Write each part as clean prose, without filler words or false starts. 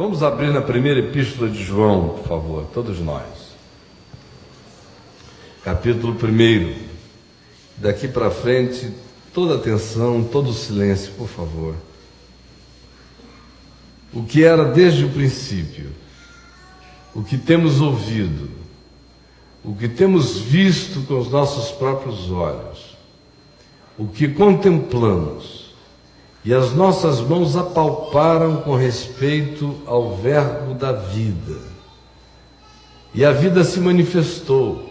Vamos abrir na primeira epístola de João, por favor, todos nós. Capítulo 1. Daqui para frente, toda atenção, todo silêncio, por favor. O que era desde o princípio, o que temos ouvido, o que temos visto com os nossos próprios olhos, o que contemplamos, e as nossas mãos apalparam com respeito ao verbo da vida. E a vida se manifestou,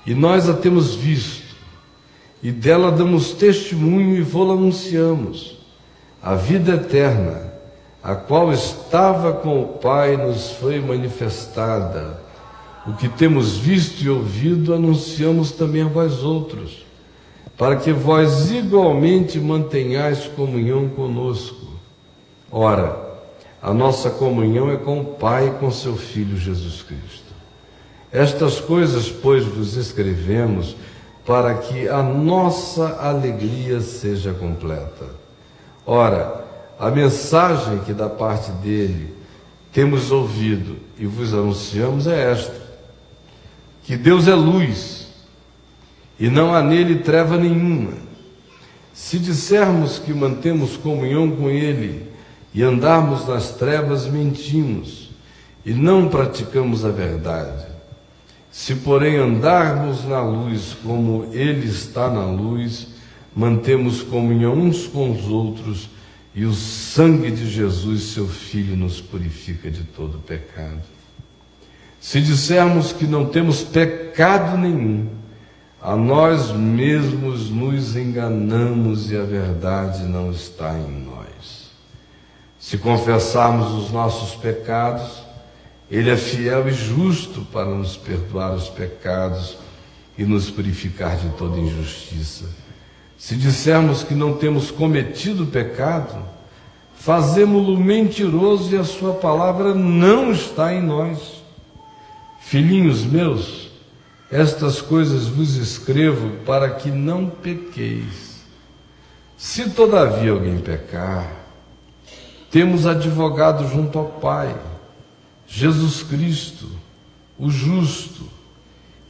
e nós a temos visto, e dela damos testemunho e vô-la anunciamos. A vida eterna, a qual estava com o Pai, nos foi manifestada. O que temos visto e ouvido, anunciamos também a vós outros, para que vós igualmente mantenhais comunhão conosco. Ora, a nossa comunhão é com o Pai e com seu Filho Jesus Cristo. Estas coisas, pois, vos escrevemos para que a nossa alegria seja completa. Ora, a mensagem que da parte dele temos ouvido e vos anunciamos é esta: que Deus é luz, e não há nele treva nenhuma. Se dissermos que mantemos comunhão com ele e andarmos nas trevas, mentimos e não praticamos a verdade. Se, porém, andarmos na luz como ele está na luz, mantemos comunhão uns com os outros, e o sangue de Jesus, seu Filho, nos purifica de todo pecado. Se dissermos que não temos pecado nenhum, a nós mesmos nos enganamos e a verdade não está em nós. Se confessarmos os nossos pecados, ele é fiel e justo para nos perdoar os pecados e nos purificar de toda injustiça. Se dissermos que não temos cometido pecado, fazemo-lo mentiroso e a sua palavra não está em nós. Filhinhos meus, estas coisas vos escrevo para que não pequeis. Se todavia alguém pecar, temos advogado junto ao Pai, Jesus Cristo, o justo,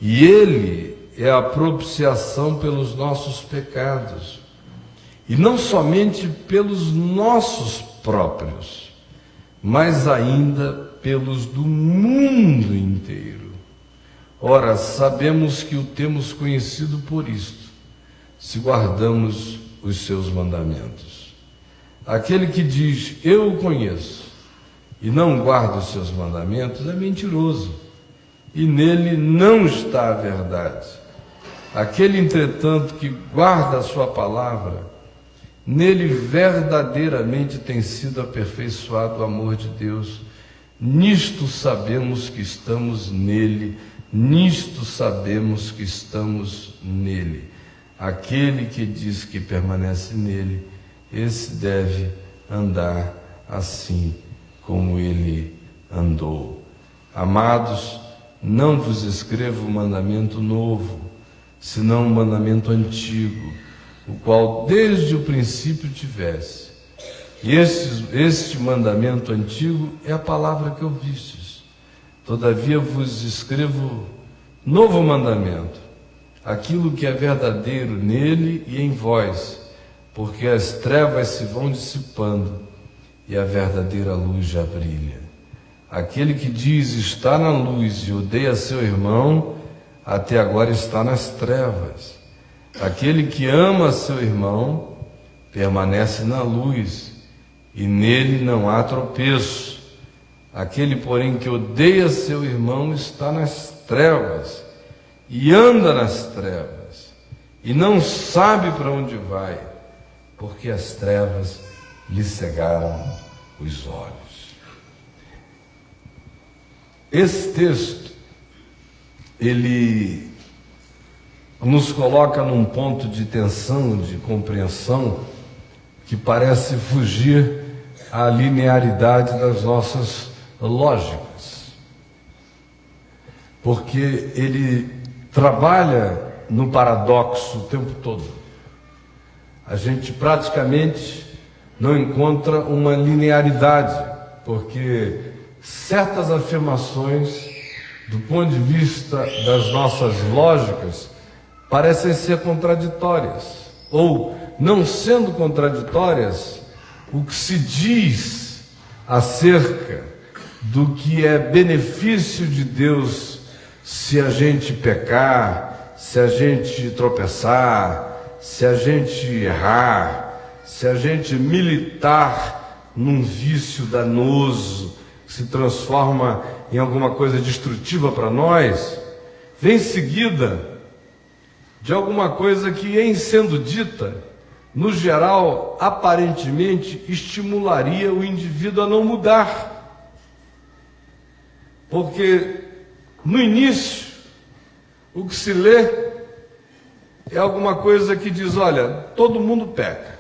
e ele é a propiciação pelos nossos pecados, e não somente pelos nossos próprios, mas ainda pelos do mundo inteiro. Ora, sabemos que o temos conhecido por isto, se guardamos os seus mandamentos. Aquele que diz, eu o conheço, e não guarda os seus mandamentos, é mentiroso, e nele não está a verdade. Aquele, entretanto, que guarda a sua palavra, nele verdadeiramente tem sido aperfeiçoado o amor de Deus. Nisto sabemos que estamos nele, nisto sabemos que estamos nele. Aquele que diz que permanece nele, esse deve andar assim como ele andou. Amados, não vos escrevo um mandamento novo, senão um mandamento antigo, o qual desde o princípio tivesse. E este mandamento antigo é a palavra que ouvistes. Todavia vos escrevo novo mandamento, aquilo que é verdadeiro nele e em vós, porque as trevas se vão dissipando e a verdadeira luz já brilha. Aquele que diz está na luz e odeia seu irmão, até agora está nas trevas. Aquele que ama seu irmão permanece na luz, e nele não há tropeço. Aquele, porém, que odeia seu irmão está nas trevas, e anda nas trevas, e não sabe para onde vai, porque as trevas lhe cegaram os olhos. Esse texto, ele nos coloca num ponto de tensão, de compreensão, que parece fugir à linearidade das nossas lógicas, porque ele trabalha no paradoxo o tempo todo. A gente praticamente não encontra uma linearidade porque certas afirmações, do ponto de vista das nossas lógicas, parecem ser contraditórias, ou, não sendo contraditórias, o que se diz acerca do que é benefício de Deus se a gente pecar, se a gente tropeçar, se a gente errar, se a gente militar num vício danoso que se transforma em alguma coisa destrutiva para nós, vem seguida de alguma coisa que, em sendo dita, no geral, aparentemente estimularia o indivíduo a não mudar. Porque no início, o que se lê é alguma coisa que diz: olha, todo mundo peca.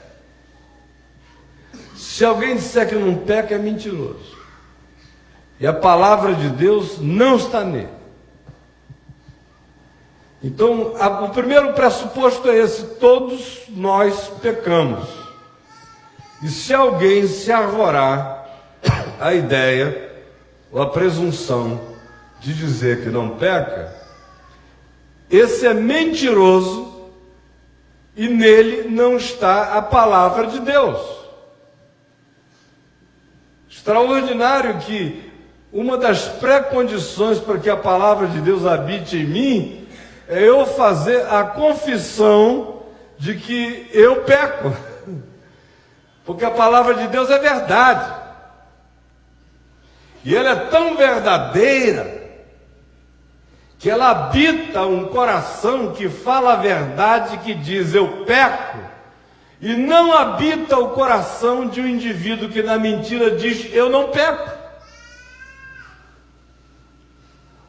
Se alguém disser que não peca, é mentiroso. E a palavra de Deus não está nele. Então, o primeiro pressuposto é esse: todos nós pecamos. E se alguém se arvorar a ideia ou a presunção de dizer que não peca, esse é mentiroso e nele não está a palavra de Deus. Extraordinário que uma das pré-condições para que a palavra de Deus habite em mim é eu fazer a confissão de que eu peco, porque a palavra de Deus é verdade, e ela é tão verdadeira que ela habita um coração que fala a verdade, que diz eu peco, e não habita o coração de um indivíduo que na mentira diz eu não peco.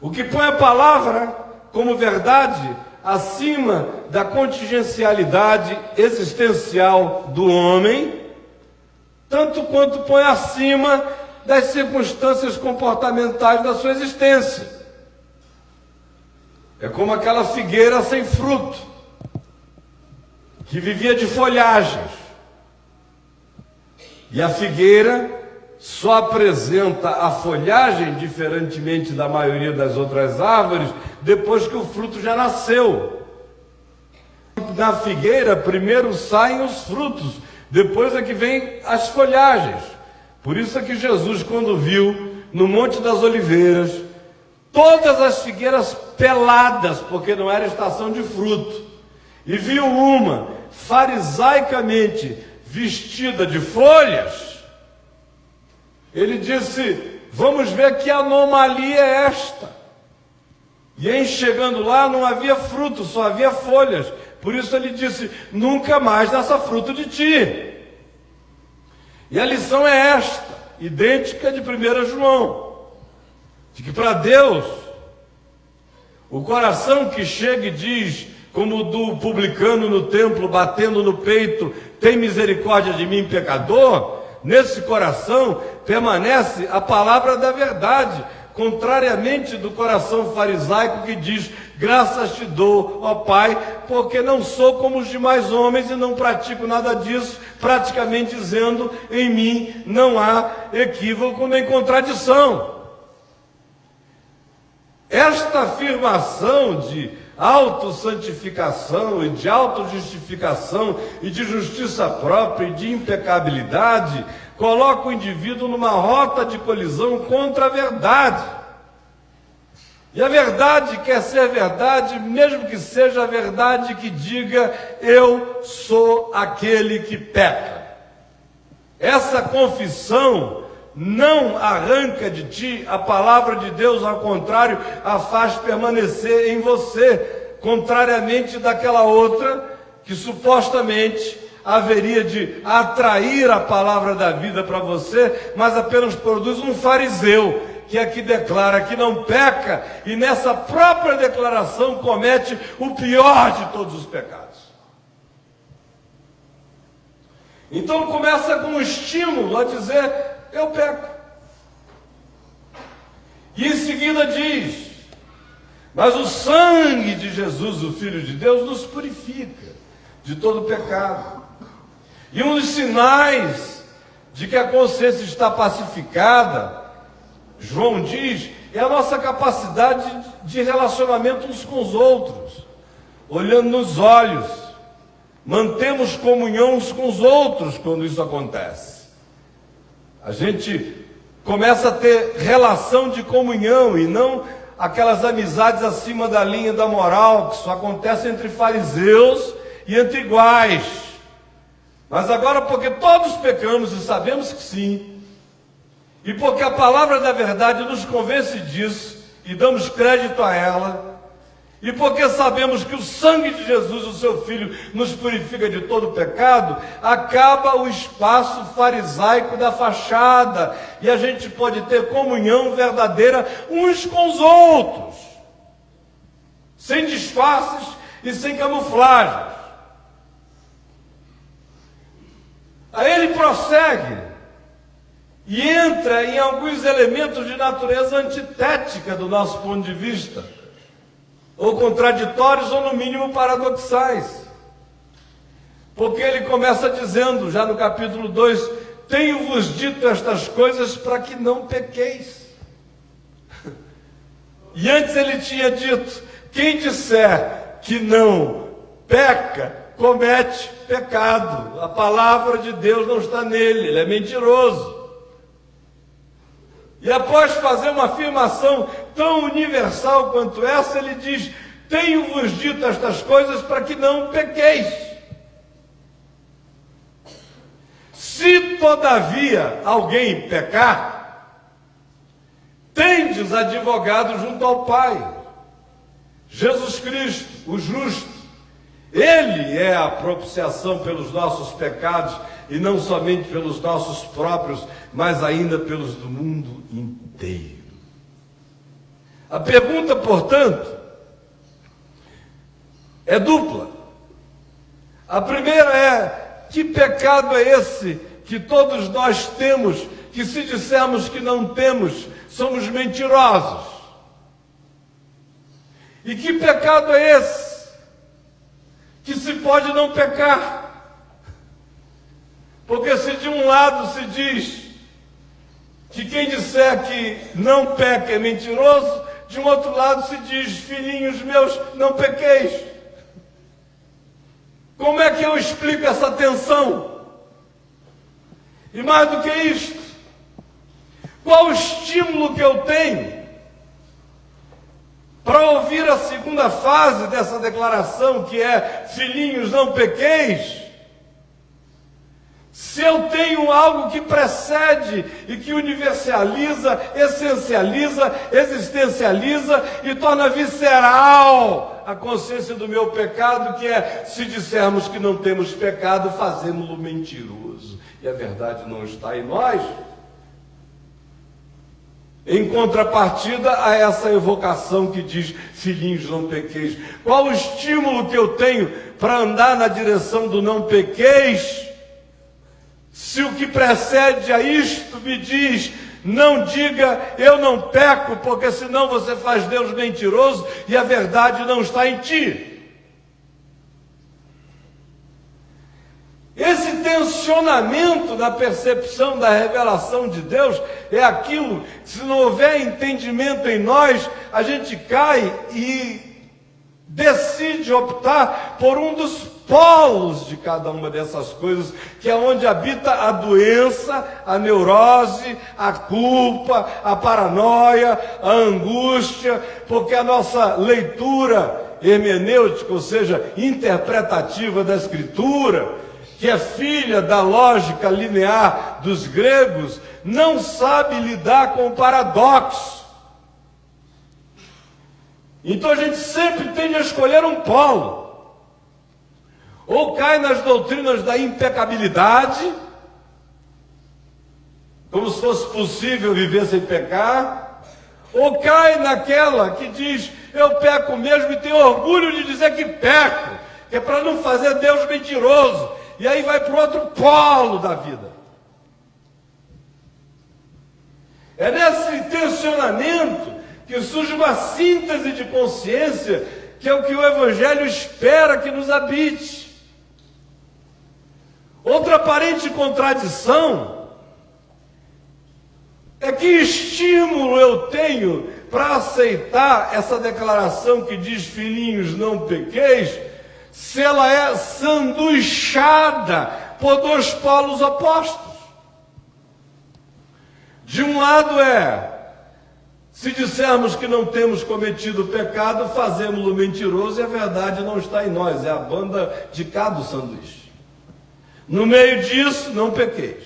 O que põe a palavra como verdade acima da contingencialidade existencial do homem, tanto quanto põe acima das circunstâncias comportamentais da sua existência. É como aquela figueira sem fruto, que vivia de folhagens. E a figueira só apresenta a folhagem, diferentemente da maioria das outras árvores, depois que o fruto já nasceu. Na figueira, primeiro saem os frutos, depois é que vem as folhagens. Por isso é que Jesus, quando viu no Monte das Oliveiras todas as figueiras peladas, porque não era estação de fruto, e viu uma farisaicamente vestida de folhas, ele disse: vamos ver que anomalia é esta. E em chegando lá não havia fruto, só havia folhas. Por isso ele disse: nunca mais nasça fruto de ti. E a lição é esta, idêntica de 1 João, de que para Deus, o coração que chega e diz, como o do publicano no templo, batendo no peito: tem misericórdia de mim, pecador, nesse coração permanece a palavra da verdade, contrariamente do coração farisaico que diz: graças te dou, ó Pai, porque não sou como os demais homens e não pratico nada disso, praticamente dizendo: em mim não há equívoco nem contradição. Esta afirmação de autossantificação e de autojustificação e de justiça própria e de impecabilidade coloca o indivíduo numa rota de colisão contra a verdade. E a verdade quer ser verdade, mesmo que seja a verdade que diga: eu sou aquele que peca. Essa confissão não arranca de ti a palavra de Deus, ao contrário, a faz permanecer em você, contrariamente daquela outra que supostamente haveria de atrair a palavra da vida para você, mas apenas produz um fariseu, que aqui declara que não peca, e nessa própria declaração comete o pior de todos os pecados. Então começa com um estímulo a dizer: eu peco. E em seguida diz: mas o sangue de Jesus, o Filho de Deus, nos purifica de todo pecado. E um dos sinais de que a consciência está pacificada, João diz, é a nossa capacidade de relacionamento uns com os outros, olhando nos olhos, mantemos comunhão uns com os outros quando isso acontece. A gente começa a ter relação de comunhão e não aquelas amizades acima da linha da moral, que só acontece entre fariseus e entre iguais. Mas agora, porque todos pecamos e sabemos que sim, e porque a palavra da verdade nos convence disso e damos crédito a ela, e porque sabemos que o sangue de Jesus, o seu Filho, nos purifica de todo pecado, acaba o espaço farisaico da fachada, e a gente pode ter comunhão verdadeira uns com os outros, sem disfarces e sem camuflagens. Aí ele prossegue e entra em alguns elementos de natureza antitética do nosso ponto de vista, ou contraditórios, ou no mínimo paradoxais. Porque ele começa dizendo, já no capítulo 2, tenho-vos dito estas coisas para que não pequeis. E antes ele tinha dito, quem disser que não peca, comete pecado. A palavra de Deus não está nele, ele é mentiroso. E após fazer uma afirmação tão universal quanto essa, ele diz, tenho-vos dito estas coisas para que não pequeis. Se todavia alguém pecar, tendes advogado junto ao Pai, Jesus Cristo, o justo. Ele é a propiciação pelos nossos pecados, e não somente pelos nossos próprios, mas ainda pelos do mundo inteiro. A pergunta, portanto, é dupla. A primeira é, que pecado é esse que todos nós temos, que se dissermos que não temos, somos mentirosos? E que pecado é esse que se pode não pecar? Porque se de um lado se diz que quem disser que não peca é mentiroso, de um outro lado se diz, filhinhos meus, não pequeis. Como é que eu explico essa tensão? E mais do que isto, qual o estímulo que eu tenho para ouvir a segunda fase dessa declaração, que é, filhinhos, não pequeis? Se eu tenho algo que precede e que universaliza, essencializa, existencializa e torna visceral a consciência do meu pecado, que é, se dissermos que não temos pecado, fazemos-lo mentiroso. E a verdade não está em nós. Em contrapartida a essa evocação que diz, filhinhos, não pequeis. Qual o estímulo que eu tenho para andar na direção do não pequeis? Se o que precede a isto me diz, não diga eu não peco, porque senão você faz Deus mentiroso e a verdade não está em ti. Esse tensionamento na percepção da revelação de Deus é aquilo, se não houver entendimento em nós, a gente cai e decide optar por um dos polos de cada uma dessas coisas, que é onde habita a doença, a neurose, a culpa, a paranoia, a angústia, porque a nossa leitura hermenêutica, ou seja, interpretativa da Escritura, que é filha da lógica linear dos gregos, não sabe lidar com o paradoxo. Então a gente sempre tende a escolher um polo. Ou cai nas doutrinas da impecabilidade, como se fosse possível viver sem pecar, ou cai naquela que diz, eu peco mesmo e tenho orgulho de dizer que peco, que é para não fazer Deus mentiroso, e aí vai para o outro polo da vida. É nesse tensionamento que surge uma síntese de consciência, que é o que o Evangelho espera que nos habite. Outra aparente contradição Que estímulo eu tenho para aceitar essa declaração que diz: filhinhos, não pequeis, se ela é sanduichada por dois polos opostos? De um lado se dissermos que não temos cometido pecado, fazemos-lo mentiroso e a verdade não está em nós, é a banda de cá do sanduíche. No meio disso, não pequeis.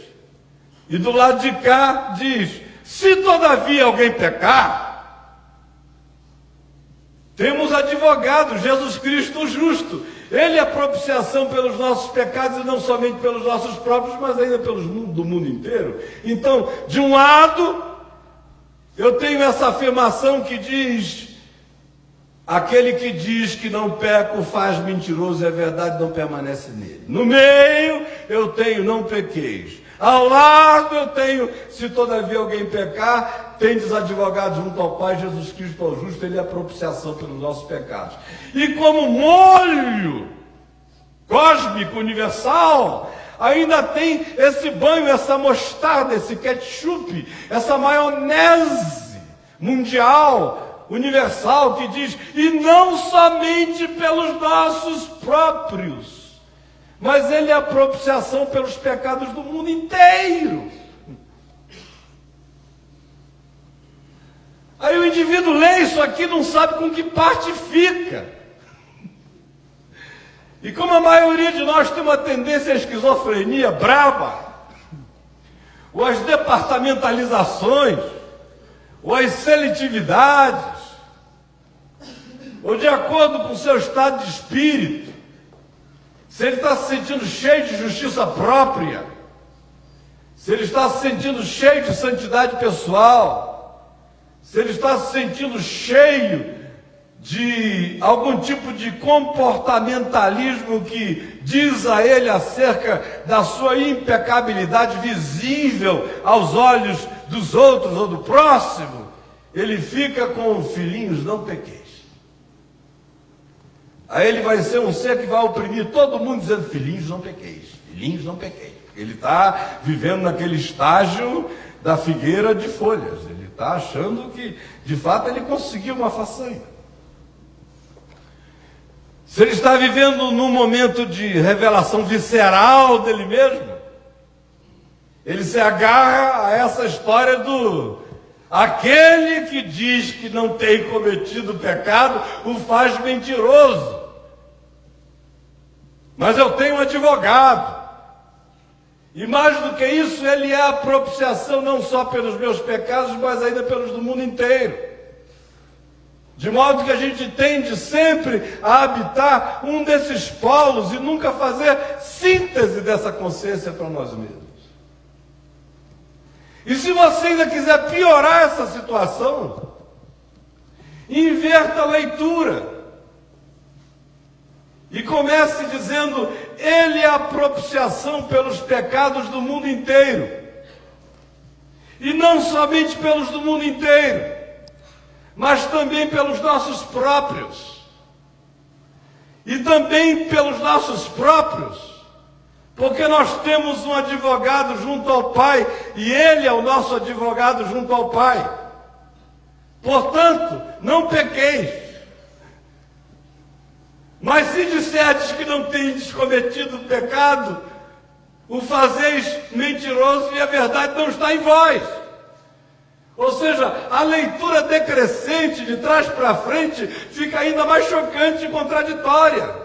E do lado de cá diz: se todavia alguém pecar, temos advogado, Jesus Cristo o justo. Ele é a propiciação pelos nossos pecados, e não somente pelos nossos próprios, mas ainda pelos do mundo inteiro. Então, de um lado, eu tenho essa afirmação que diz: aquele que diz que não peca o faz mentiroso, e a verdade não permanece nele. No meio, eu tenho: não pequeis. Ao lado eu tenho: se todavia alguém pecar, tendes advogado junto ao Pai, Jesus Cristo o justo. Ele é a propiciação pelos nossos pecados. E como molho cósmico, universal, ainda tem esse banho, essa mostarda, esse ketchup, essa maionese mundial, universal, que diz: e não somente pelos nossos próprios, mas ele é a propiciação pelos pecados do mundo inteiro. Aí o indivíduo lê isso aqui e não sabe com que parte fica. E como a maioria de nós tem uma tendência à esquizofrenia braba, ou às departamentalizações, ou às seletividades, ou de acordo com o seu estado de espírito, se ele está se sentindo cheio de justiça própria, se ele está se sentindo cheio de santidade pessoal, se ele está se sentindo cheio de algum tipo de comportamentalismo que diz a ele acerca da sua impecabilidade visível aos olhos dos outros ou do próximo, ele fica com: filhinhos, não pequeis. Aí ele vai ser um ser que vai oprimir todo mundo dizendo: filhinhos, não pequeis, filhinhos, não pequeis. Ele está vivendo naquele estágio da figueira de folhas. Ele está achando que, de fato, ele conseguiu uma façanha. Se ele está vivendo num momento de revelação visceral dele mesmo, ele se agarra a essa história do: aquele que diz que não tem cometido pecado o faz mentiroso. Mas eu tenho um advogado. E mais do que isso, ele é a propiciação não só pelos meus pecados, mas ainda pelos do mundo inteiro. De modo que a gente tende sempre a habitar um desses polos e nunca fazer síntese dessa consciência para nós mesmos. E se você ainda quiser piorar essa situação, inverta a leitura. E comece dizendo: ele é a propiciação pelos pecados do mundo inteiro. E não somente pelos do mundo inteiro, mas também pelos nossos próprios. E também pelos nossos próprios, porque nós temos um advogado junto ao Pai, e ele é o nosso advogado junto ao Pai. Portanto, não pequeis. Mas se disserdes que não tendes cometido pecado, o fazeis mentiroso, e a verdade não está em vós. Ou seja, a leitura decrescente de trás para frente fica ainda mais chocante e contraditória.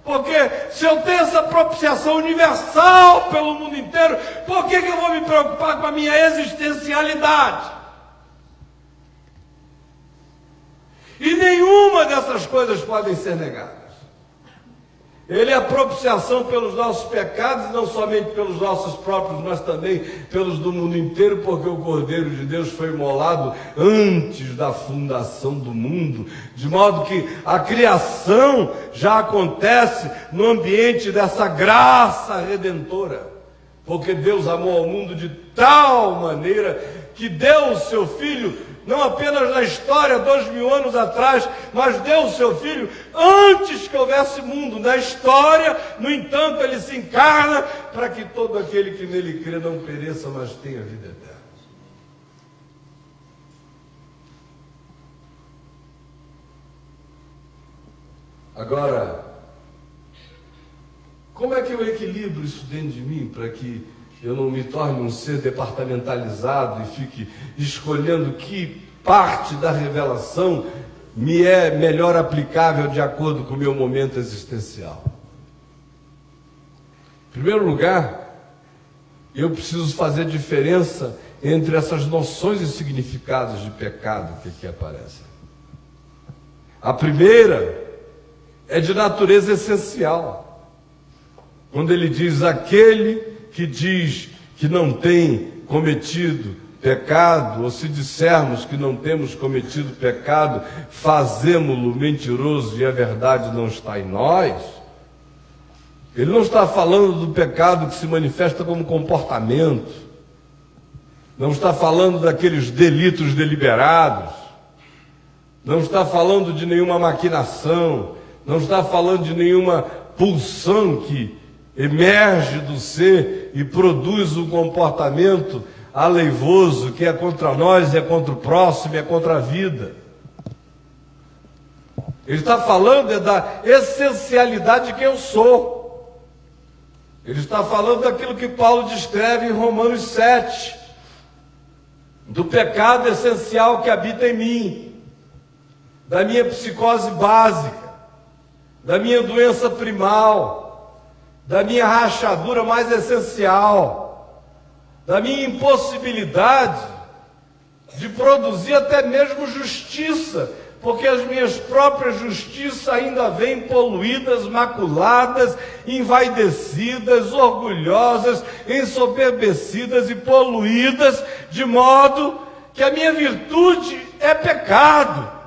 Porque se eu tenho essa propiciação universal pelo mundo inteiro, por que eu vou me preocupar com a minha existencialidade? E nenhuma dessas coisas podem ser negadas. Ele é a propiciação pelos nossos pecados, e não somente pelos nossos próprios, mas também pelos do mundo inteiro, porque o Cordeiro de Deus foi imolado antes da fundação do mundo, de modo que a criação já acontece no ambiente dessa graça redentora, porque Deus amou ao mundo de tal maneira que deu o seu Filho, não apenas na história, 2000 anos atrás, mas deu o seu Filho antes que houvesse mundo. Na história, no entanto, ele se encarna para que todo aquele que nele crê não pereça, mas tenha vida eterna. Agora, como é que eu equilibro isso dentro de mim para que eu não me torne um ser departamentalizado e fique escolhendo que parte da revelação me é melhor aplicável de acordo com o meu momento existencial? Em primeiro lugar, eu preciso fazer diferença entre essas noções e significados de pecado que aqui aparecem. A primeira é de natureza essencial. Quando ele diz: aquele que diz que não tem cometido pecado, ou se dissermos que não temos cometido pecado, fazemo-lo mentiroso e a verdade não está em nós. Ele não está falando do pecado que se manifesta como comportamento, não está falando daqueles delitos deliberados, não está falando de nenhuma maquinação, não está falando de nenhuma pulsão que emerge do ser e produz um comportamento aleivoso que é contra nós, é contra o próximo, é contra a vida. Ele está falando da essencialidade de quem eu sou. Ele está falando daquilo que Paulo descreve em Romanos 7, do pecado essencial que habita em mim, da minha psicose básica, da minha doença primal, da minha rachadura mais essencial, da minha impossibilidade de produzir até mesmo justiça, porque as minhas próprias justiças ainda vêm poluídas, maculadas, envaidecidas, orgulhosas, ensoberbecidas e poluídas, de modo que a minha virtude é pecado.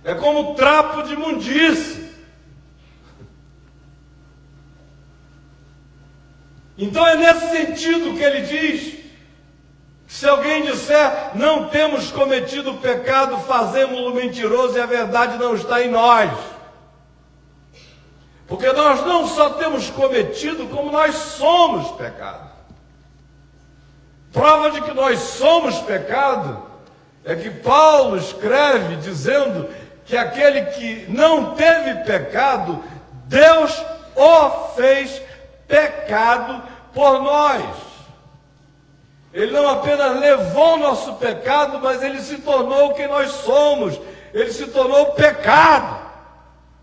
É como trapo de imundície. Então é nesse sentido que ele diz: se alguém disser não temos cometido pecado, fazemos-lo mentiroso e a verdade não está em nós. Porque nós não só temos cometido, como nós somos pecado. Prova de que nós somos pecado é que Paulo escreve dizendo que aquele que não teve pecado, Deus o fez pecado por nós. Ele não apenas levou o nosso pecado, mas ele se tornou quem nós somos. Ele se tornou pecado,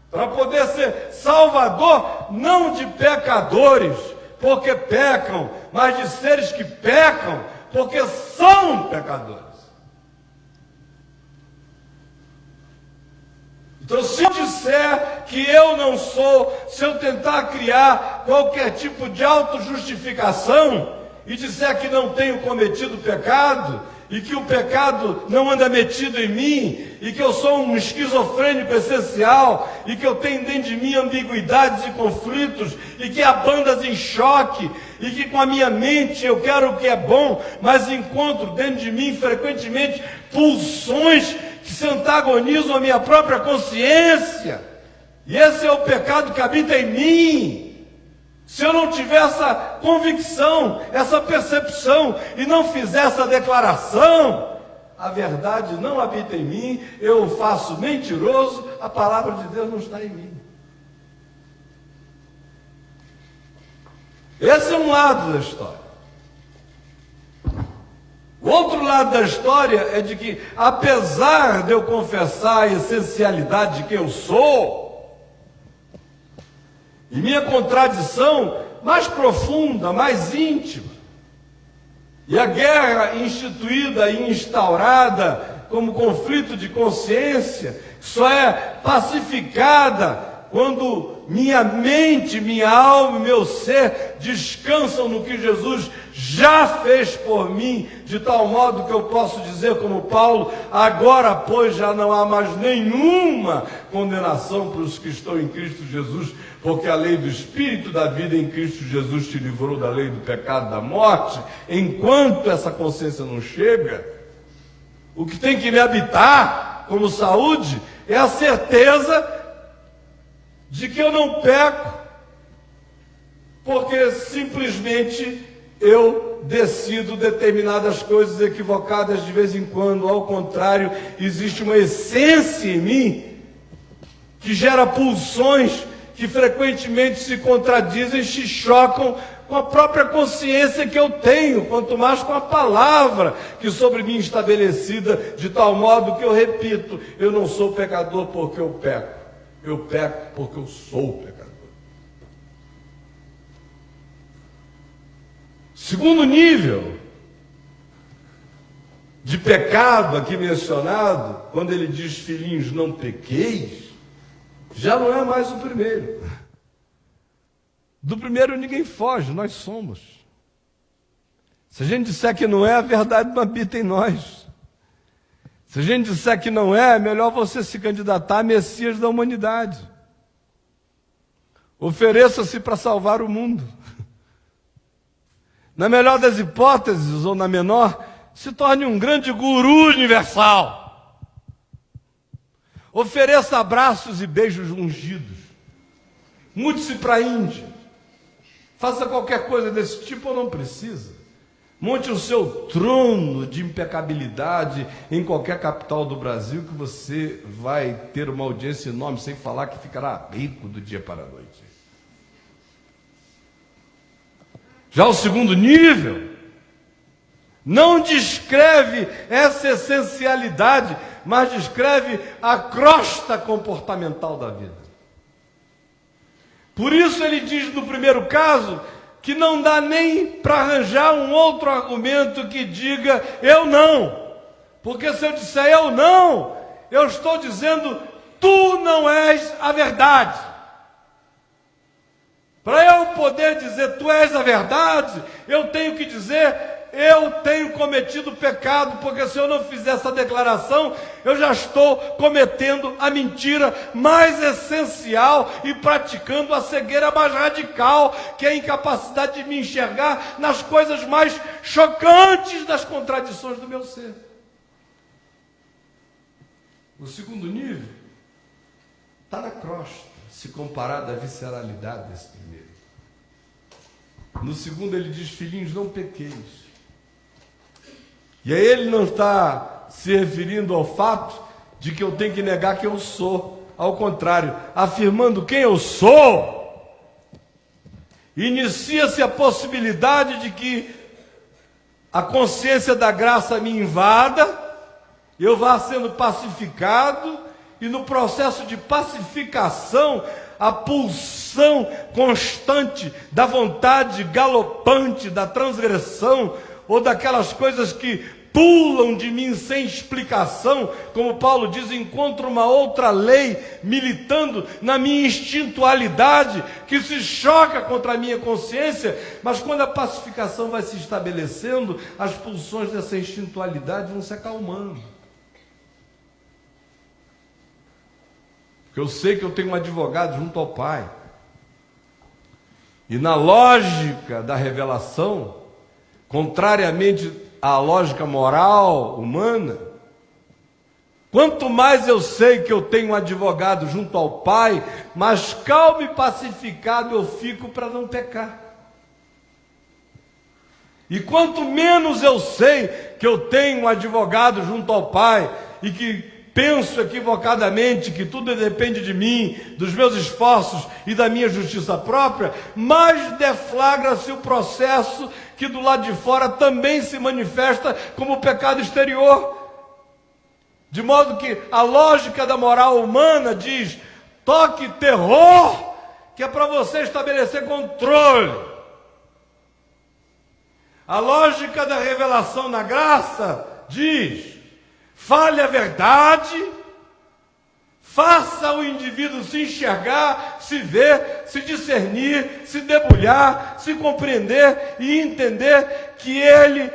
para poder ser salvador, não de pecadores, porque pecam, mas de seres que pecam, porque são pecadores. Então, se eu disser que eu não sou, se eu tentar criar qualquer tipo de autojustificação e disser que não tenho cometido pecado, e que o pecado não anda metido em mim, e que eu sou um esquizofrênico essencial, e que eu tenho dentro de mim ambiguidades e conflitos, e que há bandas em choque, e que com a minha mente eu quero o que é bom, mas encontro dentro de mim frequentemente pulsões que se antagonizam à minha própria consciência, e esse é o pecado que habita em mim. Se eu não tiver essa convicção, essa percepção, e não fizer essa declaração, a verdade não habita em mim, eu o faço mentiroso, a palavra de Deus não está em mim. Esse é um lado da história. O outro lado da história é de que, apesar de eu confessar a essencialidade de quem eu sou, e minha contradição mais profunda, mais íntima, e a guerra instituída e instaurada como conflito de consciência, só é pacificada quando minha mente, minha alma e meu ser descansam no que Jesus já fez por mim, de tal modo que eu posso dizer como Paulo: agora, pois, já não há mais nenhuma condenação para os que estão em Cristo Jesus, porque a lei do Espírito da vida em Cristo Jesus te livrou da lei do pecado e da morte. Enquanto essa consciência não chega, o que tem que me habitar como saúde é a certeza de que eu não peco, porque simplesmente eu decido determinadas coisas equivocadas de vez em quando. Ao contrário, existe uma essência em mim que gera pulsões que frequentemente se contradizem, se chocam com a própria consciência que eu tenho, quanto mais com a palavra que sobre mim é estabelecida, de tal modo que eu repito, eu não sou pecador porque eu peco porque eu sou pecador. Segundo nível de pecado aqui mencionado, quando ele diz, filhinhos, não pequeis, já não é mais o primeiro. Do primeiro ninguém foge, nós somos. Se a gente disser que não é, a verdade não habita em nós. Se a gente disser que não é melhor você se candidatar a Messias da humanidade. Ofereça-se para salvar o mundo. Na melhor das hipóteses, ou na menor, se torne um grande guru universal. Ofereça abraços e beijos ungidos. Mude-se para a Índia. Faça qualquer coisa desse tipo ou não precisa. Monte o seu trono de impecabilidade em qualquer capital do Brasil que você vai ter uma audiência enorme, sem falar que ficará rico do dia para a noite. Já o segundo nível não descreve essa essencialidade, mas descreve a crosta comportamental da vida. Por isso ele diz no primeiro caso que não dá nem para arranjar um outro argumento que diga eu não. Porque se eu disser eu não, eu estou dizendo tu não és a verdade. Para eu poder dizer tu és a verdade, eu tenho que dizer eu tenho cometido pecado, porque se eu não fizer essa declaração, eu já estou cometendo a mentira mais essencial e praticando a cegueira mais radical, que é a incapacidade de me enxergar nas coisas mais chocantes das contradições do meu ser. O segundo nível está na crosta, se comparado à visceralidade desse primeiro. No segundo ele diz, filhinhos, não pequeis. E aí ele não está se referindo ao fato de que eu tenho que negar que eu sou. Ao contrário, afirmando quem eu sou, inicia-se a possibilidade de que a consciência da graça me invada, eu vá sendo pacificado, e no processo de pacificação, a pulsão constante da vontade galopante, da transgressão, ou daquelas coisas que pulam de mim sem explicação, como Paulo diz, encontro uma outra lei militando na minha instintualidade, que se choca contra a minha consciência, mas quando a pacificação vai se estabelecendo, as pulsões dessa instintualidade vão se acalmando. Porque eu sei que eu tenho um advogado junto ao Pai, e na lógica da revelação, contrariamente à lógica moral humana, quanto mais eu sei que eu tenho um advogado junto ao Pai, mais calmo e pacificado eu fico para não pecar. E quanto menos eu sei que eu tenho um advogado junto ao Pai e que penso equivocadamente que tudo depende de mim, dos meus esforços e da minha justiça própria, mais deflagra-se o processo que do lado de fora também se manifesta como pecado exterior. De modo que a lógica da moral humana diz, toque terror, que é para você estabelecer controle. A lógica da revelação na graça diz, fale a verdade, faça o indivíduo se enxergar, se ver, se discernir, se debulhar, se compreender e entender que ele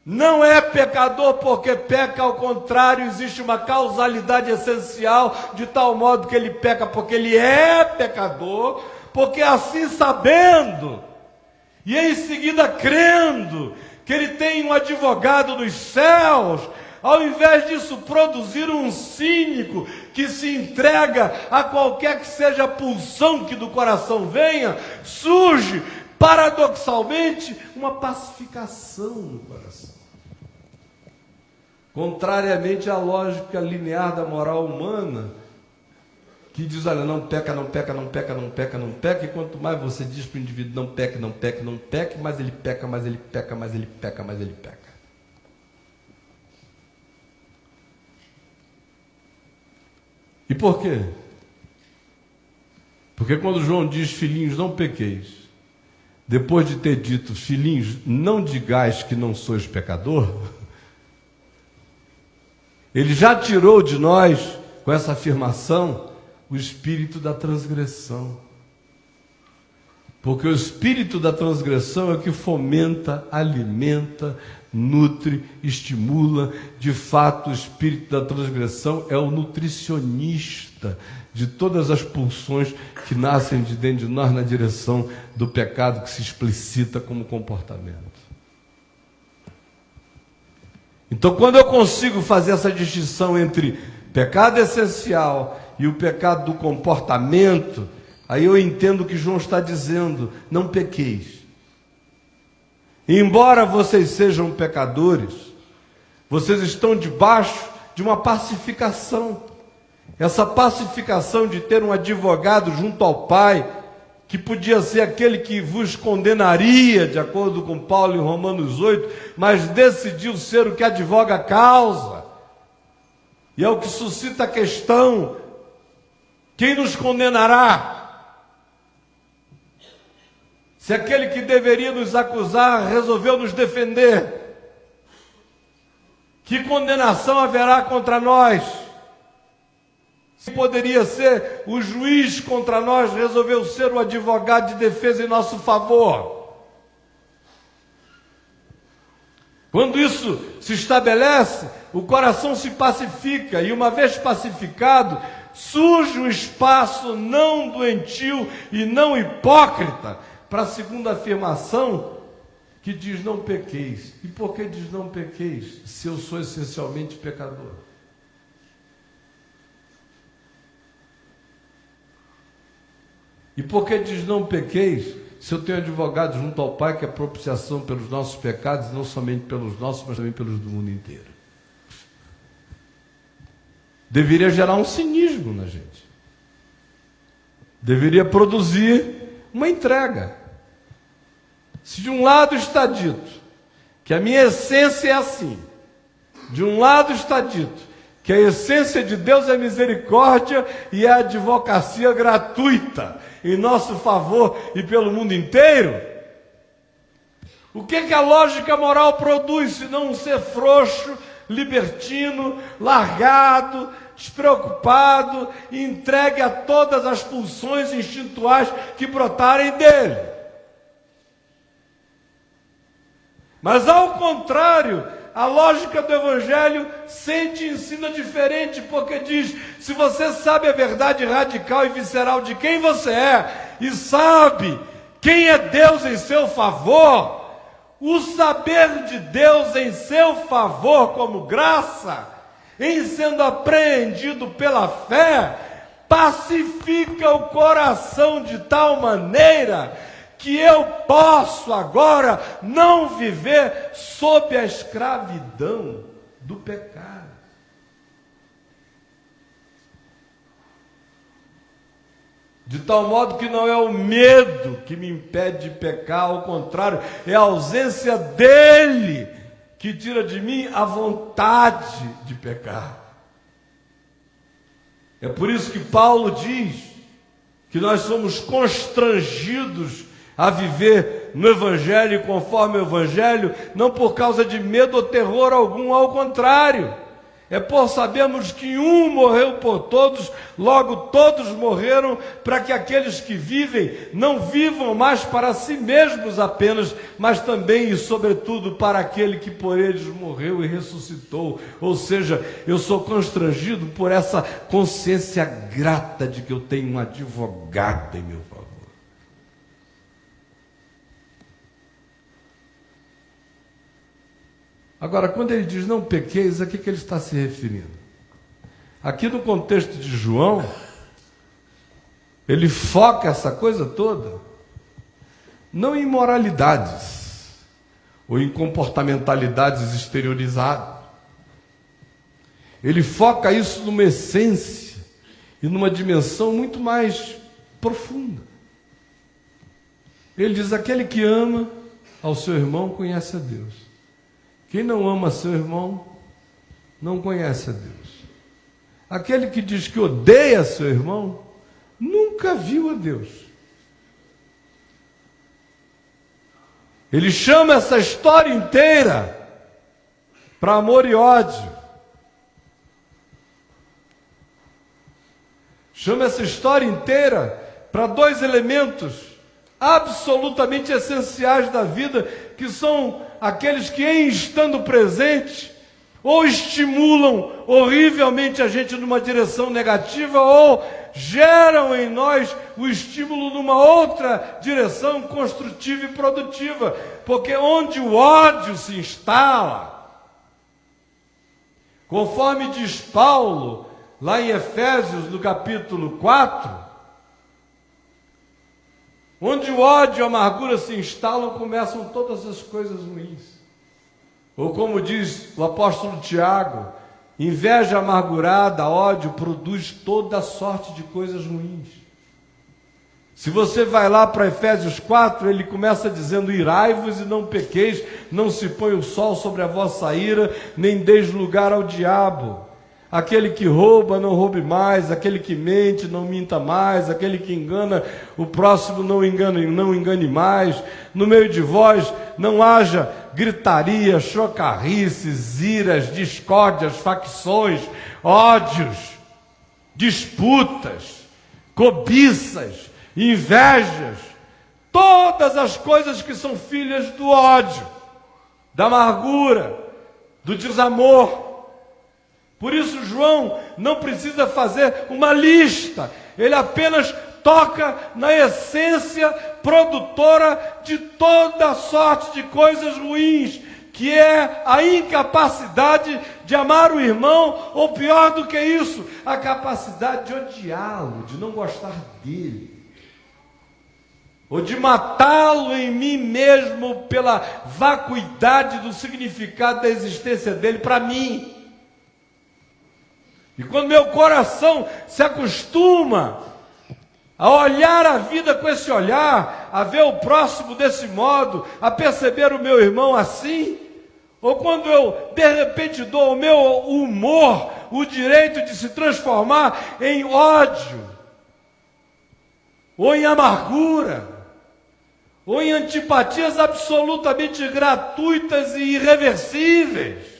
não é pecador porque peca, ao contrário, existe uma causalidade essencial, de tal modo que ele peca porque ele é pecador, porque assim sabendo, e em seguida crendo, que ele tem um advogado dos céus, ao invés disso produzir um cínico que se entrega a qualquer que seja a pulsão que do coração venha, surge paradoxalmente uma pacificação no coração. Contrariamente à lógica linear da moral humana, que diz, olha, não peca, não peca, não peca, não peca, não peca, e quanto mais você diz para o indivíduo não peque, não peque, não peque, mais ele peca, mais ele peca, mais ele peca, mais ele peca. E por quê? Porque quando João diz, filhinhos, não pequeis, depois de ter dito, filhinhos, não digais que não sois pecador, ele já tirou de nós, com essa afirmação, o espírito da transgressão. Porque o espírito da transgressão é o que fomenta, alimenta, nutre, estimula. De fato, o espírito da transgressão é o nutricionista de todas as pulsões que nascem de dentro de nós na direção do pecado que se explicita como comportamento. Então, quando eu consigo fazer essa distinção entre pecado essencial e o pecado do comportamento, aí eu entendo o que João está dizendo, não pequeis. E embora vocês sejam pecadores, vocês estão debaixo de uma pacificação. Essa pacificação de ter um advogado junto ao Pai, que podia ser aquele que vos condenaria, de acordo com Paulo em Romanos 8, mas decidiu ser o que advoga a causa. E é o que suscita a questão: quem nos condenará? Se aquele que deveria nos acusar resolveu nos defender, que condenação haverá contra nós? Se poderia ser o juiz contra nós, resolveu ser o advogado de defesa em nosso favor. Quando isso se estabelece, o coração se pacifica, e uma vez pacificado, surge um espaço não doentio e não hipócrita para a segunda afirmação, que diz não pequeis. E por que diz não pequeis, se eu sou essencialmente pecador? E por que diz não pequeis, se eu tenho advogado junto ao Pai, que é propiciação pelos nossos pecados, não somente pelos nossos, mas também pelos do mundo inteiro? Deveria gerar um cinismo na gente. Deveria produzir uma entrega. Se de um lado está dito que a minha essência é assim, de um lado está dito que a essência de Deus é misericórdia e é a advocacia gratuita em nosso favor e pelo mundo inteiro, o que a lógica moral produz, se não um ser frouxo, libertino, largado, despreocupado e entregue a todas as pulsões instintuais que brotarem dele? Mas ao contrário, a lógica do Evangelho sente e ensina diferente, porque diz: se você sabe a verdade radical e visceral de quem você é, e sabe quem é Deus em seu favor, o saber de Deus em seu favor como graça, em sendo apreendido pela fé, pacifica o coração de tal maneira que eu posso agora não viver sob a escravidão do pecado. De tal modo que não é o medo que me impede de pecar, ao contrário, é a ausência dele que tira de mim a vontade de pecar. É por isso que Paulo diz que nós somos constrangidos a viver no Evangelho, conforme o Evangelho, não por causa de medo ou terror algum, ao contrário, é por sabermos que um morreu por todos, logo todos morreram, para que aqueles que vivem não vivam mais para si mesmos apenas, mas também e sobretudo para aquele que por eles morreu e ressuscitou. Ou seja, eu sou constrangido por essa consciência grata de que eu tenho um advogado em meu favor. Agora, quando ele diz não pequeis, a que ele está se referindo? Aqui no contexto de João, ele foca essa coisa toda não em moralidades ou em comportamentalidades exteriorizadas. Ele foca isso numa essência e numa dimensão muito mais profunda. Ele diz: aquele que ama ao seu irmão conhece a Deus. Quem não ama seu irmão não conhece a Deus. Aquele que diz que odeia seu irmão nunca viu a Deus. Ele chama essa história inteira para amor e ódio. Chama essa história inteira para dois elementos absolutamente essenciais da vida, que são aqueles que, em estando presentes, ou estimulam horrivelmente a gente numa direção negativa, ou geram em nós o estímulo numa outra direção construtiva e produtiva. Porque onde o ódio se instala, conforme diz Paulo, lá em Efésios, no capítulo 4, onde o ódio e a amargura se instalam, começam todas as coisas ruins. Ou como diz o apóstolo Tiago, inveja amargurada, ódio, produz toda sorte de coisas ruins. Se você vai lá para Efésios 4, ele começa dizendo: irai-vos e não pequeis, não se põe o sol sobre a vossa ira, nem deis lugar ao diabo. Aquele que rouba, não roube mais. Aquele que mente, não minta mais. Aquele que engana o próximo, não engane mais. No meio de vós não haja gritaria, chocarrices, iras, discórdias, facções, ódios, disputas, cobiças, invejas, todas as coisas que são filhas do ódio, da amargura, do desamor. Por isso João não precisa fazer uma lista, ele apenas toca na essência produtora de toda sorte de coisas ruins, que é a incapacidade de amar o irmão, ou pior do que isso, a capacidade de odiá-lo, de não gostar dele, ou de matá-lo em mim mesmo pela vacuidade do significado da existência dele para mim. E quando meu coração se acostuma a olhar a vida com esse olhar, a ver o próximo desse modo, a perceber o meu irmão assim, ou quando eu de repente dou ao meu humor o direito de se transformar em ódio, ou em amargura, ou em antipatias absolutamente gratuitas e irreversíveis,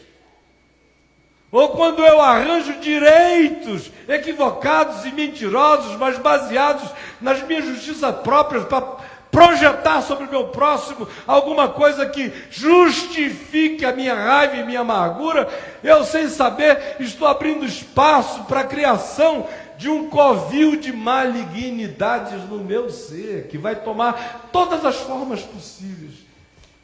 ou quando eu arranjo direitos equivocados e mentirosos, mas baseados nas minhas justiças próprias, para projetar sobre o meu próximo alguma coisa que justifique a minha raiva e minha amargura, eu, sem saber, estou abrindo espaço para a criação de um covil de malignidades no meu ser, que vai tomar todas as formas possíveis,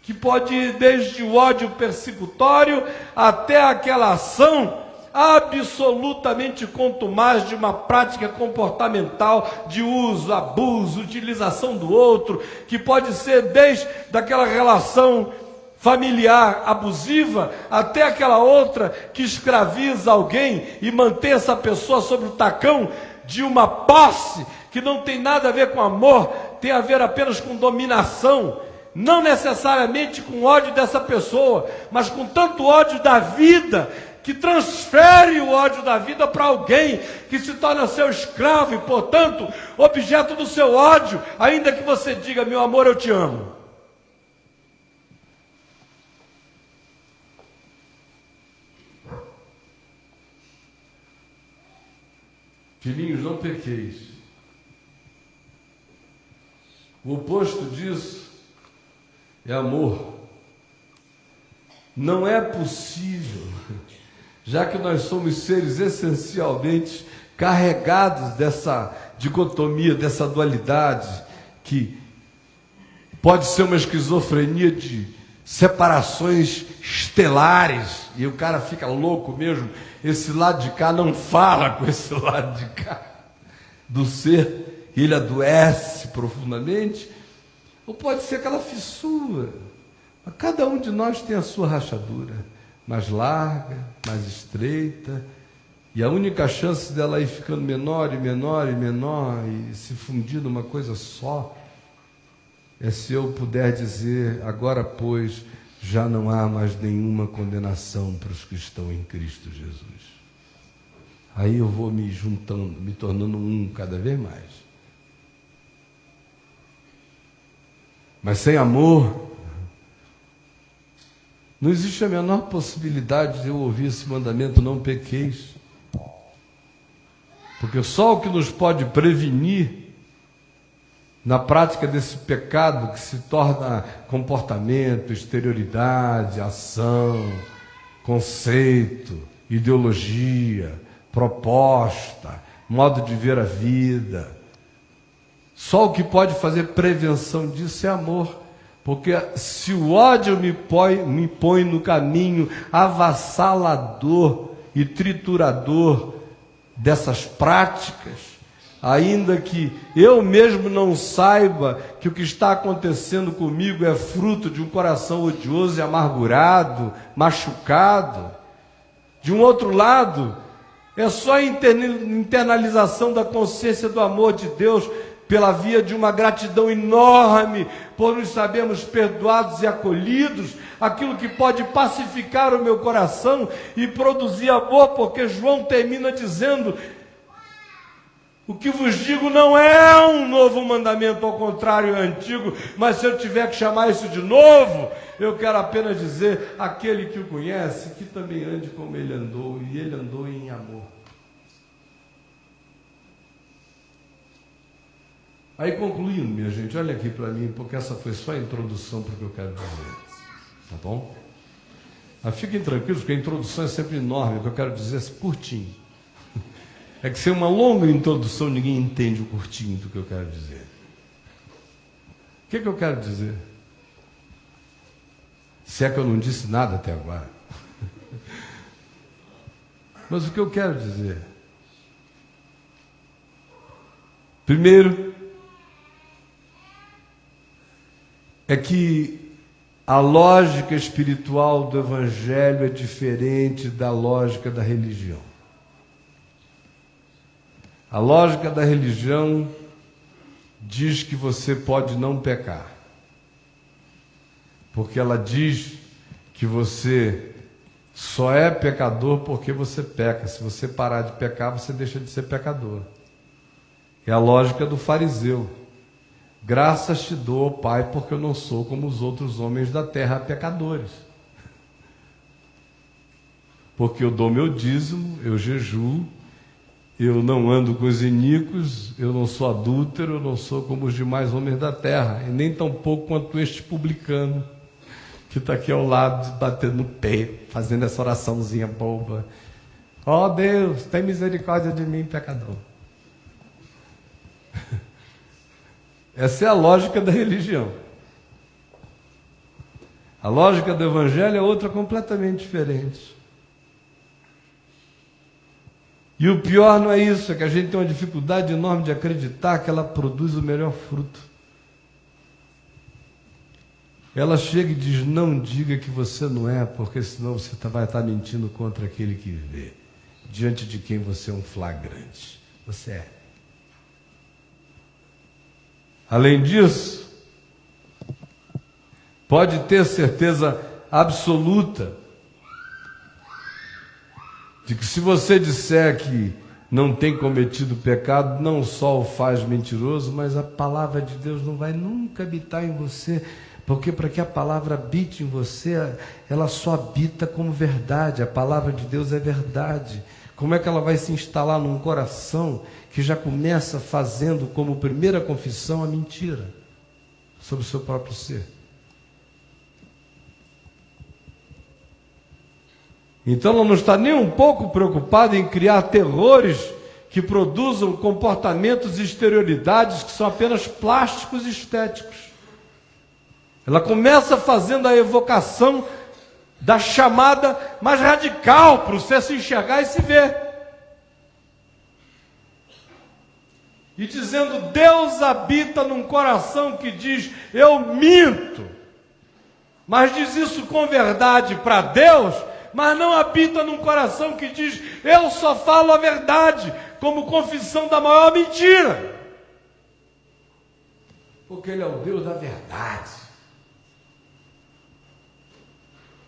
que pode ir desde o ódio persecutório até aquela ação absolutamente contumaz de uma prática comportamental de uso, abuso, utilização do outro, que pode ser desde daquela relação familiar abusiva até aquela outra que escraviza alguém e mantém essa pessoa sob o tacão de uma posse que não tem nada a ver com amor, tem a ver apenas com dominação. Não necessariamente com ódio dessa pessoa, mas com tanto ódio da vida, que transfere o ódio da vida para alguém que se torna seu escravo e, portanto, objeto do seu ódio, ainda que você diga: meu amor, eu te amo. Filhinhos, não pequeis. O oposto disso é amor. Não é possível, já que nós somos seres essencialmente carregados dessa dicotomia, dessa dualidade, que pode ser uma esquizofrenia de separações estelares, e o cara fica louco mesmo, esse lado de cá não fala com esse lado de cá do ser, e ele adoece profundamente. Ou pode ser aquela fissura. Cada um de nós tem a sua rachadura, mais larga, mais estreita, E a única chance dela ir ficando menor e menor e menor e se fundir numa coisa só é se eu puder dizer: agora, pois, já não há mais nenhuma condenação para os que estão em Cristo Jesus. Aí eu vou me juntando, me tornando um cada vez mais. Mas sem amor, não existe a menor possibilidade de eu ouvir esse mandamento: não pequeis. Porque só o que nos pode prevenir na prática desse pecado, que se torna comportamento, exterioridade, ação, conceito, ideologia, proposta, modo de ver a vida, só o que pode fazer prevenção disso é amor. Porque se o ódio me põe no caminho avassalador e triturador dessas práticas, ainda que eu mesmo não saiba que o que está acontecendo comigo é fruto de um coração odioso e amargurado, machucado, de um outro lado, é só a internalização da consciência do amor de Deus pela via de uma gratidão enorme por nos sabermos perdoados e acolhidos, aquilo que pode pacificar o meu coração e produzir amor, porque João termina dizendo: o que vos digo não é um novo mandamento, ao contrário, é antigo, mas se eu tiver que chamar isso de novo, eu quero apenas dizer: aquele que o conhece, que também ande como ele andou, e ele andou em amor. Aí, concluindo, minha gente, olha aqui para mim, porque essa foi só a introdução para o que eu quero dizer, tá bom? Mas fiquem tranquilos, porque a introdução é sempre enorme, o que eu quero dizer é curtinho. É que sem uma longa introdução, ninguém entende o curtinho do que eu quero dizer. O que eu quero dizer? Se é que eu não disse nada até agora. Mas o que eu quero dizer? Primeiro, é que a lógica espiritual do Evangelho é diferente da lógica da religião. A lógica da religião diz que você pode não pecar, porque ela diz que você só é pecador porque você peca. Se você parar de pecar, você deixa de ser pecador. É a lógica do fariseu. Graças te dou, ó Pai, porque eu não sou como os outros homens da terra pecadores. Porque eu dou meu dízimo, eu jejuo, eu não ando com os iníquos, eu não sou adúltero, eu não sou como os demais homens da terra, e nem tão pouco quanto este publicano, que está aqui ao lado, batendo no peito, fazendo essa oraçãozinha boba. Ó Deus, tem misericórdia de mim, pecador. Essa é a lógica da religião. A lógica do Evangelho é outra completamente diferente. E o pior não é isso, é que a gente tem uma dificuldade enorme de acreditar que ela produz o melhor fruto. Ela chega e diz: não diga que você não é, porque senão você vai estar mentindo contra aquele que vê, diante de quem você é um flagrante. Você é. Além disso, pode ter certeza absoluta de que se você disser que não tem cometido pecado, não só o faz mentiroso, mas a palavra de Deus não vai nunca habitar em você, porque para que a palavra habite em você, ela só habita como verdade. A palavra de Deus é verdade. Como é que ela vai se instalar num coração que já começa fazendo como primeira confissão a mentira sobre o seu próprio ser? Então ela não está nem um pouco preocupada em criar terrores que produzam comportamentos e exterioridades que são apenas plásticos e estéticos. Ela começa fazendo a evocação da chamada mais radical para você se enxergar e se ver. E dizendo: Deus habita num coração que diz: eu minto. Mas diz isso com verdade para Deus, mas não habita num coração que diz: eu só falo a verdade, como confissão da maior mentira. Porque Ele é o Deus da verdade.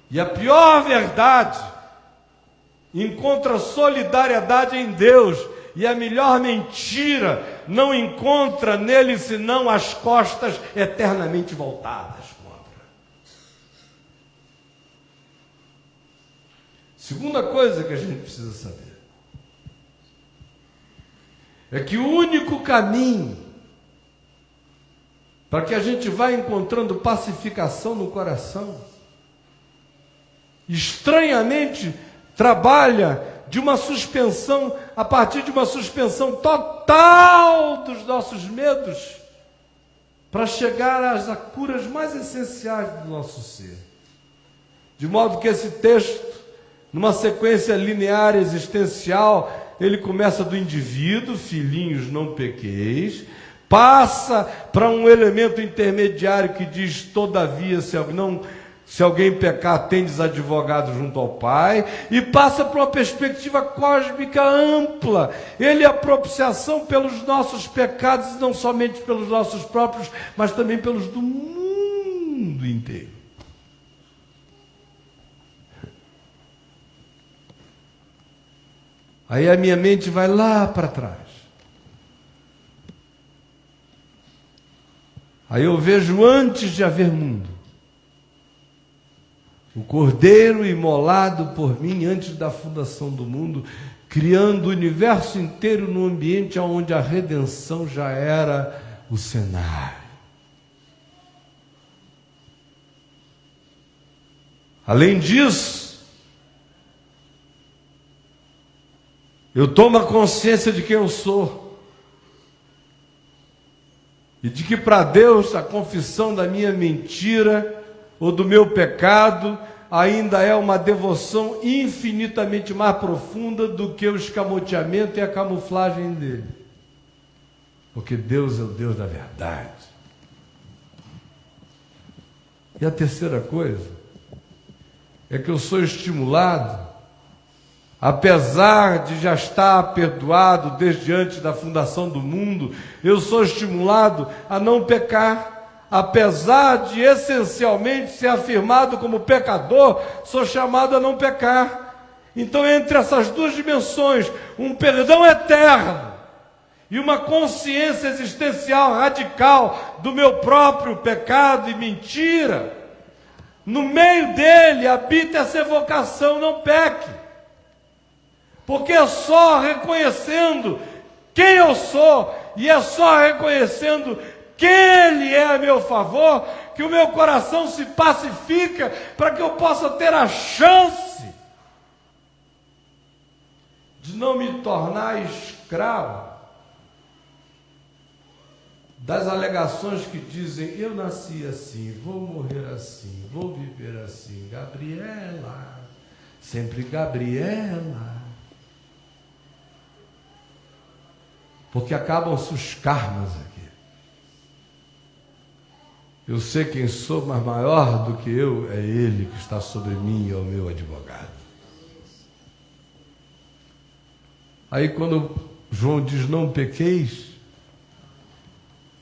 E a pior verdade encontra solidariedade em Deus, e a melhor mentira não encontra nele senão as costas eternamente voltadas contra. Segunda coisa que a gente precisa saber é que o único caminho para que a gente vá encontrando pacificação no coração, estranhamente, trabalha de uma suspensão, a partir de uma suspensão total dos nossos medos, para chegar às curas mais essenciais do nosso ser. De modo que esse texto, numa sequência linear existencial, ele começa do indivíduo: filhinhos, não pequeis, passa para um elemento intermediário que diz: todavia, se alguém pecar, tendes advogado junto ao Pai, e passa para uma perspectiva cósmica ampla. Ele é a propiciação pelos nossos pecados, não somente pelos nossos próprios, mas também pelos do mundo inteiro. Aí a minha mente vai lá para trás. Aí eu vejo, antes de haver mundo, o Cordeiro imolado por mim antes da fundação do mundo, criando o universo inteiro num ambiente onde a redenção já era o cenário. Além disso, eu tomo a consciência de quem eu sou e de que para Deus a confissão da minha mentira ou do meu pecado ainda é uma devoção infinitamente mais profunda do que o escamoteamento e a camuflagem dele. Porque Deus é o Deus da verdade. E a terceira coisa é que eu sou estimulado, apesar de já estar perdoado desde antes da fundação do mundo, eu sou estimulado a não pecar. Apesar de essencialmente ser afirmado como pecador, sou chamado a não pecar. Então, entre essas duas dimensões, um perdão eterno e uma consciência existencial radical do meu próprio pecado e mentira, no meio dele habita essa evocação: não peque. Porque é só reconhecendo quem eu sou, e é só reconhecendo que Ele é a meu favor, que o meu coração se pacifica, para que eu possa ter a chance de não me tornar escravo das alegações que dizem: eu nasci assim, vou morrer assim, vou viver assim, Gabriela, sempre Gabriela. Porque acabam-se os karmas aqui. Eu sei quem sou, mas maior do que eu é Ele que está sobre mim e é o meu advogado. Aí quando João diz: não pequeis,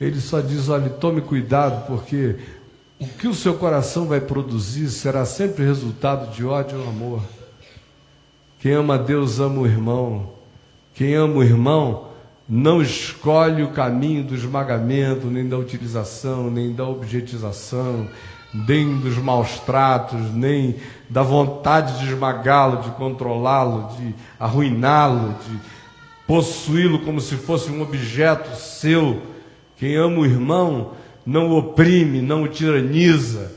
ele só diz: olha, tome cuidado, porque o que o seu coração vai produzir será sempre resultado de ódio ou amor. Quem ama a Deus ama o irmão. Quem ama o irmão não escolhe o caminho do esmagamento, nem da utilização, nem da objetização, nem dos maus tratos, nem da vontade de esmagá-lo, de controlá-lo, de arruiná-lo, de possuí-lo como se fosse um objeto seu. Quem ama o irmão não o oprime, não o tiraniza.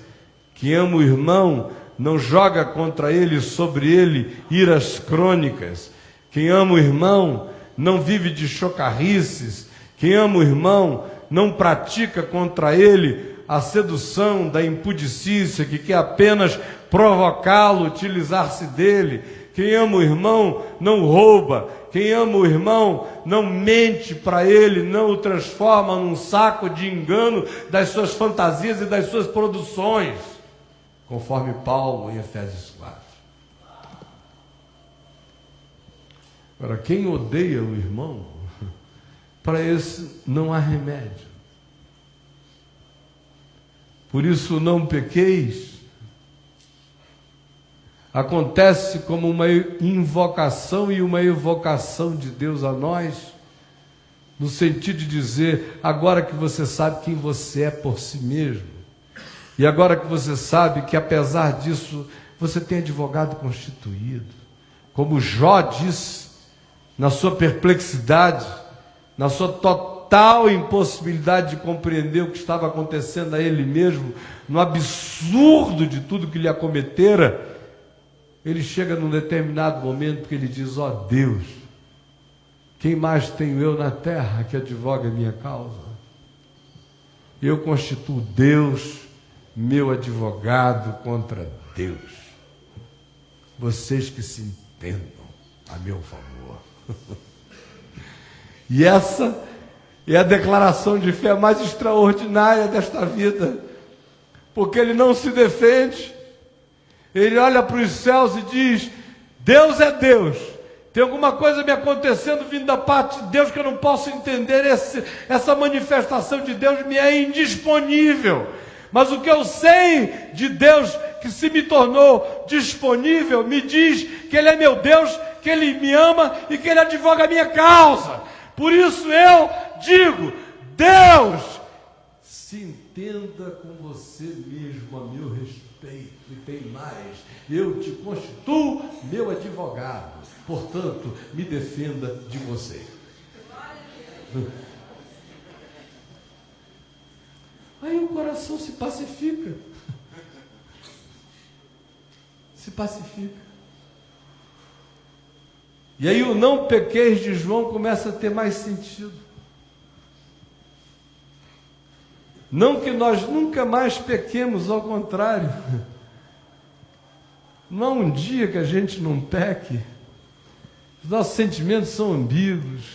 Quem ama o irmão não joga contra ele, sobre ele, iras crônicas. Quem ama o irmão não vive de chocarrices. Quem ama o irmão não pratica contra ele a sedução da impudicícia, que quer apenas provocá-lo, utilizar-se dele. Quem ama o irmão não rouba. Quem ama o irmão não mente para ele, não o transforma num saco de engano das suas fantasias e das suas produções, conforme Paulo em Efésios 4. Para quem odeia o irmão, para esse não há remédio. Por isso, não pequeis acontece como uma invocação e uma evocação de Deus a nós, no sentido de dizer, agora que você sabe quem você é por si mesmo, e agora que você sabe que apesar disso, você tem advogado constituído, como Jó disse, na sua perplexidade, na sua total impossibilidade de compreender o que estava acontecendo a ele mesmo, no absurdo de tudo que lhe acometera, ele chega num determinado momento que ele diz, ó Deus, quem mais tenho eu na terra que advoga a minha causa? Eu constituo Deus, meu advogado contra Deus. Vocês que se entendam a meu favor. E essa é a declaração de fé mais extraordinária desta vida, porque ele não se defende, ele olha para os céus e diz, Deus é Deus, tem alguma coisa me acontecendo vindo da parte de Deus que eu não posso entender, essa manifestação de Deus me é indisponível, mas o que eu sei de Deus que se me tornou disponível, me diz que Ele é meu Deus, que Ele me ama e que Ele advoga a minha causa. Por isso eu digo, Deus, se entenda com você mesmo a meu respeito, e tem mais, eu te constituo meu advogado, portanto, me defenda de você. Aí o coração se pacifica. Se pacifica. E aí o não pequeis de João começa a ter mais sentido. Não que nós nunca mais pequemos, ao contrário. Não há um dia que a gente não peque. Os nossos sentimentos são ambíguos.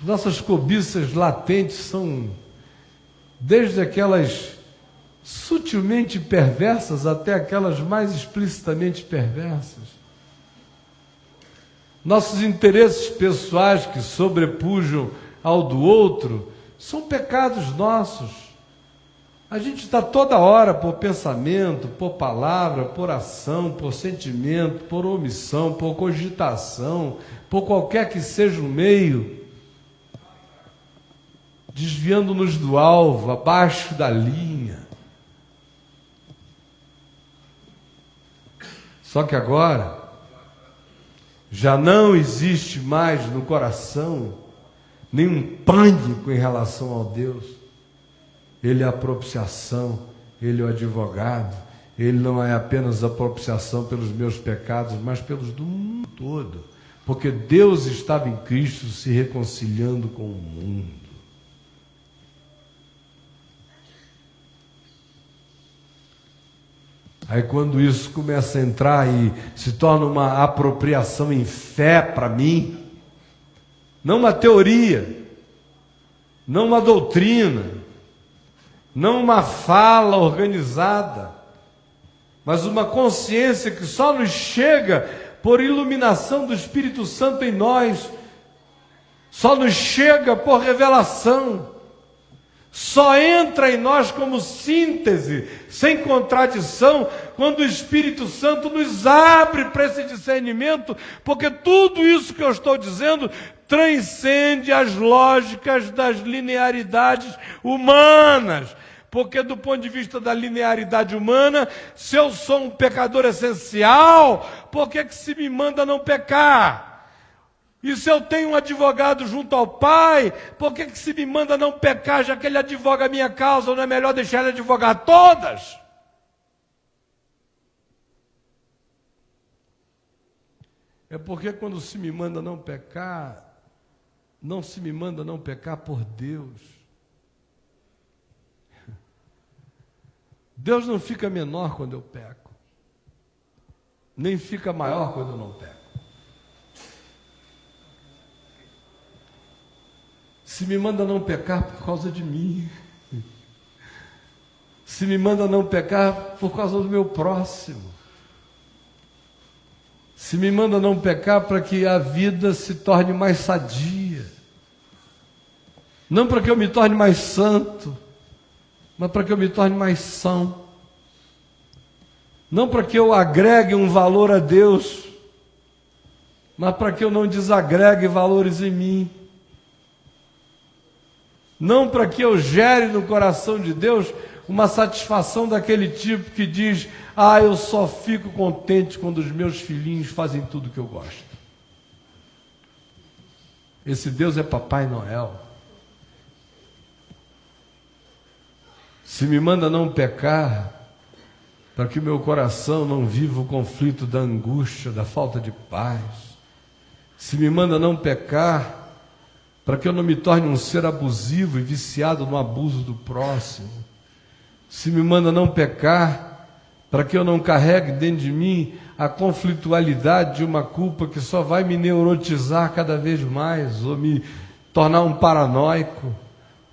As nossas cobiças latentes são desde aquelas sutilmente perversas até aquelas mais explicitamente perversas. Nossos interesses pessoais que sobrepujam ao do outro são pecados nossos. A gente está toda hora por pensamento, por palavra, por ação, por sentimento, por omissão, por cogitação, por qualquer que seja o meio, desviando-nos do alvo, abaixo da linha. Só que agora, já não existe mais no coração nenhum pânico em relação ao Deus. Ele é a propiciação, Ele é o advogado, Ele não é apenas a propiciação pelos meus pecados, mas pelos do mundo todo, porque Deus estava em Cristo se reconciliando com o mundo. Aí quando isso começa a entrar e se torna uma apropriação em fé para mim, não uma teoria, não uma doutrina, não uma fala organizada, mas uma consciência que só nos chega por iluminação do Espírito Santo em nós, só nos chega por revelação, só entra em nós como síntese, sem contradição, quando o Espírito Santo nos abre para esse discernimento, porque tudo isso que eu estou dizendo transcende as lógicas das linearidades humanas. Porque do ponto de vista da linearidade humana, se eu sou um pecador essencial, por que se me manda não pecar? E se eu tenho um advogado junto ao Pai, por que se me manda não pecar, já que Ele advoga a minha causa, não é melhor deixar Ele advogar todas? É porque quando se me manda não pecar, não se me manda não pecar por Deus. Deus não fica menor quando eu peco, nem fica maior quando eu não peco. Se me manda não pecar por causa de mim, se me manda não pecar por causa do meu próximo, Se me manda não pecar para que a vida se torne mais sadia. Não para que eu me torne mais santo, mas para que eu me torne mais são. Não para que eu agregue um valor a Deus, mas para que eu não desagregue valores em mim. Não para que eu gere no coração de Deus uma satisfação daquele tipo que diz: ah, eu só fico contente quando os meus filhinhos fazem tudo que eu gosto. Esse Deus é Papai Noel. Se me manda não pecar, para que o meu coração não viva o conflito da angústia, da falta de paz. Se me manda não pecar, para que eu não me torne um ser abusivo e viciado no abuso do próximo. Se me manda não pecar, para que eu não carregue dentro de mim a conflitualidade de uma culpa que só vai me neurotizar cada vez mais, ou me tornar um paranoico.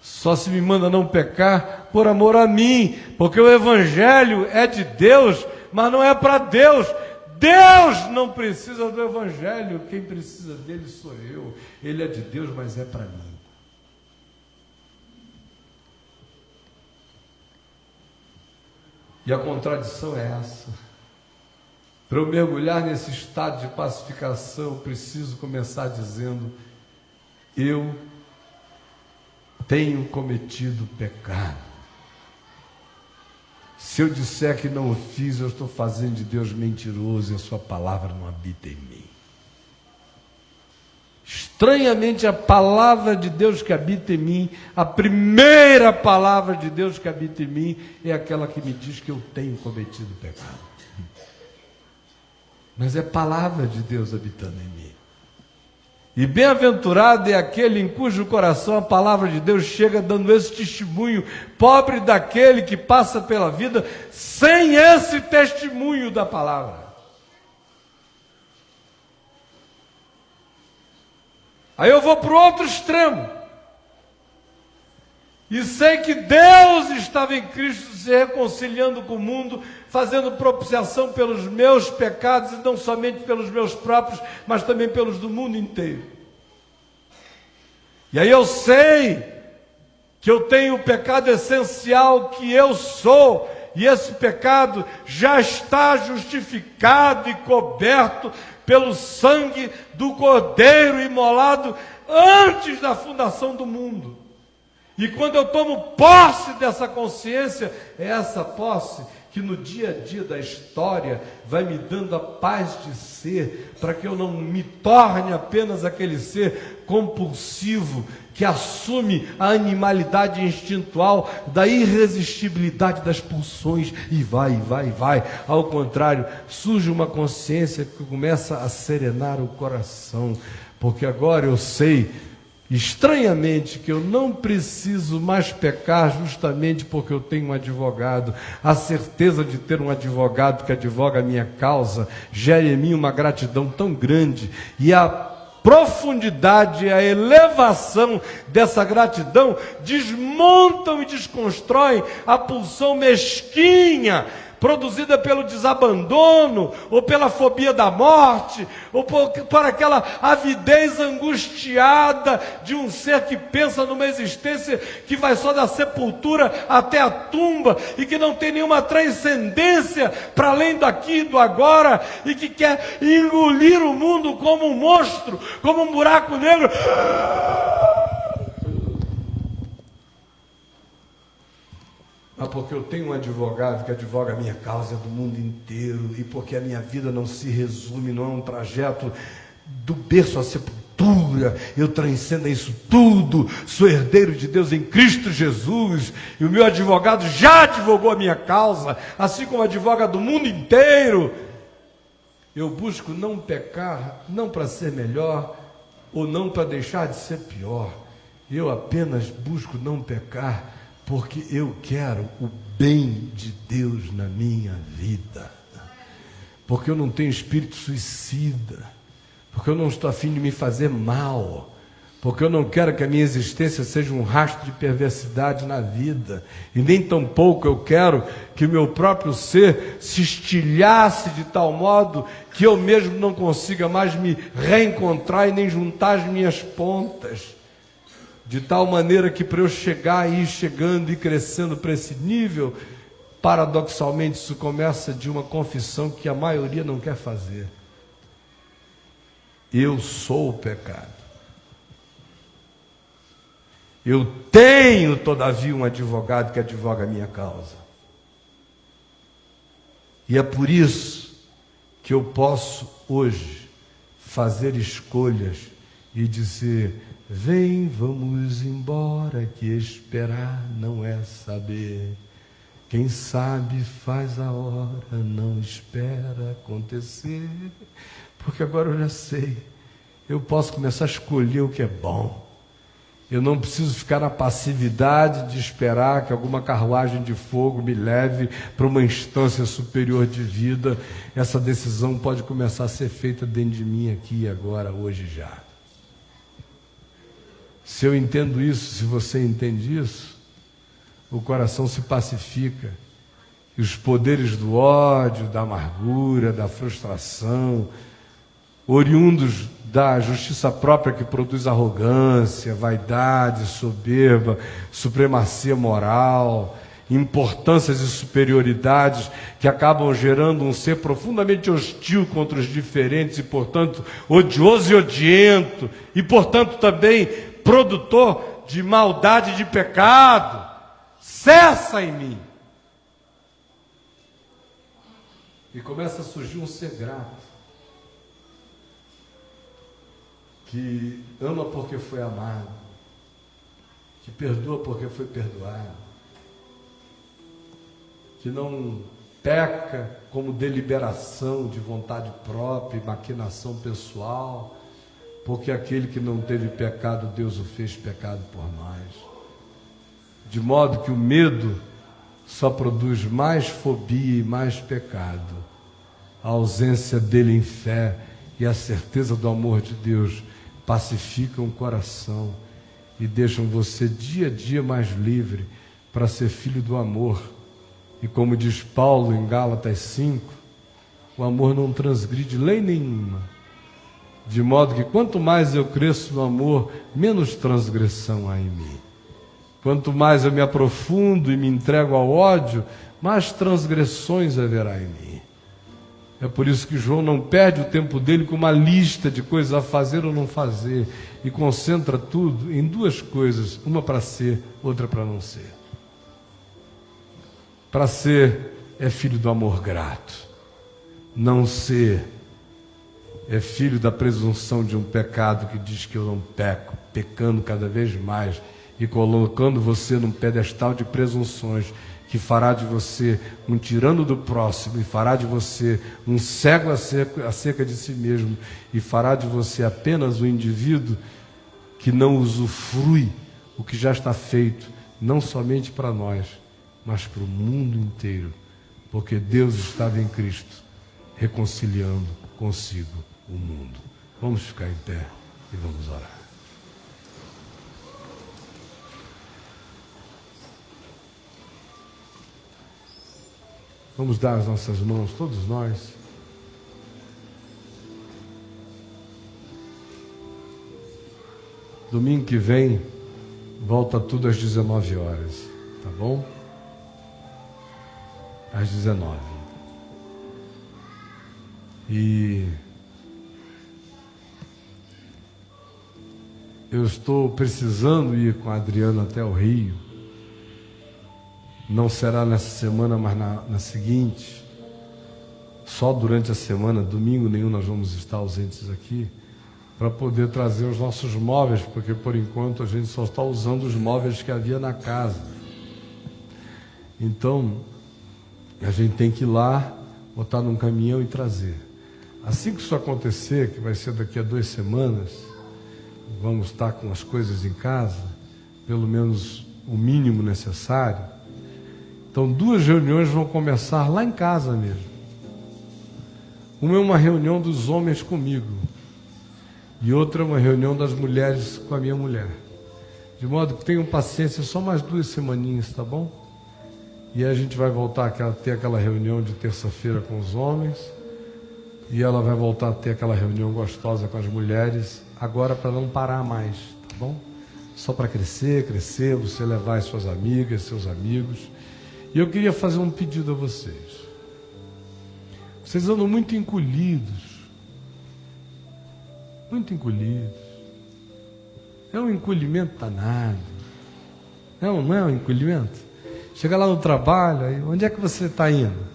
Só se me manda não pecar por amor a mim, porque o Evangelho é de Deus, mas não é para Deus. Deus não precisa do Evangelho, quem precisa dele sou eu. Ele é de Deus, mas é para mim. E a contradição é essa. Para eu mergulhar nesse estado de pacificação, eu preciso começar dizendo: eu tenho cometido pecado. Se eu disser que não o fiz, eu estou fazendo de Deus mentiroso e a sua palavra não habita em mim. Estranhamente, a palavra de Deus que habita em mim, a primeira palavra de Deus que habita em mim, é aquela que me diz que eu tenho cometido pecado. Mas é palavra de Deus habitando em mim. E bem-aventurado é aquele em cujo coração a palavra de Deus chega dando esse testemunho, pobre daquele que passa pela vida sem esse testemunho da palavra. Aí eu vou para o outro extremo. E sei que Deus estava em Cristo se reconciliando com o mundo, fazendo propiciação pelos meus pecados, e não somente pelos meus próprios, mas também pelos do mundo inteiro. E aí eu sei que eu tenho o pecado essencial que eu sou, e esse pecado já está justificado e coberto pelo sangue do Cordeiro imolado antes da fundação do mundo. E quando eu tomo posse dessa consciência, é essa posse que no dia a dia da história vai me dando a paz de ser, para que eu não me torne apenas aquele ser compulsivo que assume a animalidade instintual da irresistibilidade das pulsões e vai. Ao contrário, surge uma consciência que começa a serenar o coração, porque agora eu sei estranhamente que eu não preciso mais pecar, justamente porque eu tenho um advogado. A certeza de ter um advogado que advoga a minha causa gera em mim uma gratidão tão grande, e a profundidade, a elevação dessa gratidão desmontam e desconstroem a pulsão mesquinha produzida pelo desabandono, ou pela fobia da morte, ou por aquela avidez angustiada de um ser que pensa numa existência que vai só da sepultura até a tumba, e que não tem nenhuma transcendência para além daqui e do agora, e que quer engolir o mundo como um monstro, como um buraco negro. Mas porque eu tenho um advogado que advoga a minha causa do mundo inteiro, e porque a minha vida não se resume, não é um trajeto do berço à sepultura, eu transcendo isso tudo, sou herdeiro de Deus em Cristo Jesus, e o meu advogado já advogou a minha causa, assim como advoga do mundo inteiro. Eu busco não pecar, não para ser melhor, ou não para deixar de ser pior, eu apenas busco não pecar, porque eu quero o bem de Deus na minha vida, porque eu não tenho espírito suicida, porque eu não estou a fim de me fazer mal, porque eu não quero que a minha existência seja um rastro de perversidade na vida, e nem tampouco eu quero que o meu próprio ser se estilhasse de tal modo que eu mesmo não consiga mais me reencontrar e nem juntar as minhas pontas, de tal maneira que para eu chegar e ir chegando e crescendo para esse nível, paradoxalmente isso começa de uma confissão que a maioria não quer fazer. Eu sou o pecado. Eu tenho, todavia, um advogado que advoga a minha causa. E é por isso que eu posso, hoje, fazer escolhas e dizer: vem, vamos embora, que esperar não é saber. Quem sabe faz a hora, não espera acontecer. Porque agora eu já sei, eu posso começar a escolher o que é bom. Eu não preciso ficar na passividade de esperar que alguma carruagem de fogo me leve para uma instância superior de vida. Essa decisão pode começar a ser feita dentro de mim aqui e agora, hoje já. Se eu entendo isso, se você entende isso, o coração se pacifica. E os poderes do ódio, da amargura, da frustração, oriundos da justiça própria que produz arrogância, vaidade, soberba, supremacia moral, importâncias e superioridades que acabam gerando um ser profundamente hostil contra os diferentes e, portanto, odioso e odiento, e, portanto, também produtor de maldade e de pecado, cessa em mim. E começa a surgir um ser grato, que ama porque foi amado, que perdoa porque foi perdoado, que não peca como deliberação de vontade própria e maquinação pessoal, porque aquele que não teve pecado, Deus o fez pecado por nós. De modo que o medo só produz mais fobia e mais pecado. A ausência dele em fé e a certeza do amor de Deus pacificam o coração e deixam você dia a dia mais livre para ser filho do amor. E como diz Paulo em Gálatas 5, o amor não transgride lei nenhuma, de modo que quanto mais eu cresço no amor, menos transgressão há em mim. Quanto mais eu me aprofundo e me entrego ao ódio, mais transgressões haverá em mim. É por isso que João não perde o tempo dele com uma lista de coisas a fazer ou não fazer, e concentra tudo em duas coisas, uma para ser, outra para não ser. Para ser é filho do amor grato, não ser é filho da presunção de um pecado que diz que eu não peco, pecando cada vez mais e colocando você num pedestal de presunções que fará de você um tirano do próximo, e fará de você um cego acerca de si mesmo, e fará de você apenas um indivíduo que não usufrui o que já está feito, não somente para nós, mas para o mundo inteiro, porque Deus estava em Cristo, reconciliando consigo o mundo. Vamos ficar em pé e vamos orar. Vamos dar as nossas mãos, todos nós. Domingo que vem, volta tudo às 19 horas, tá bom? Às 19. E eu estou precisando ir com a Adriana até o Rio. Não será nessa semana, mas na seguinte. Só durante a semana, domingo nenhum, nós vamos estar ausentes aqui, para poder trazer os nossos móveis, porque por enquanto a gente só está usando os móveis que havia na casa. Então, a gente tem que ir lá, botar num caminhão e trazer. Assim que isso acontecer, que vai ser daqui a 2 semanas, vamos estar com as coisas em casa, pelo menos o mínimo necessário. Então 2 reuniões vão começar lá em casa mesmo. Uma é uma reunião dos homens comigo, e outra é uma reunião das mulheres com a minha mulher. De modo que tenham paciência, só mais 2 semaninhas, tá bom? E aí a gente vai voltar a ter aquela reunião de terça-feira com os homens, e ela vai voltar a ter aquela reunião gostosa com as mulheres, agora para não parar mais, tá bom? Só para crescer, você levar as suas amigas, seus amigos. E eu queria fazer um pedido a vocês. Vocês andam muito encolhidos. Muito encolhidos. É um encolhimento danado. Não é um encolhimento? Chega lá no trabalho, aí, onde é que você está indo?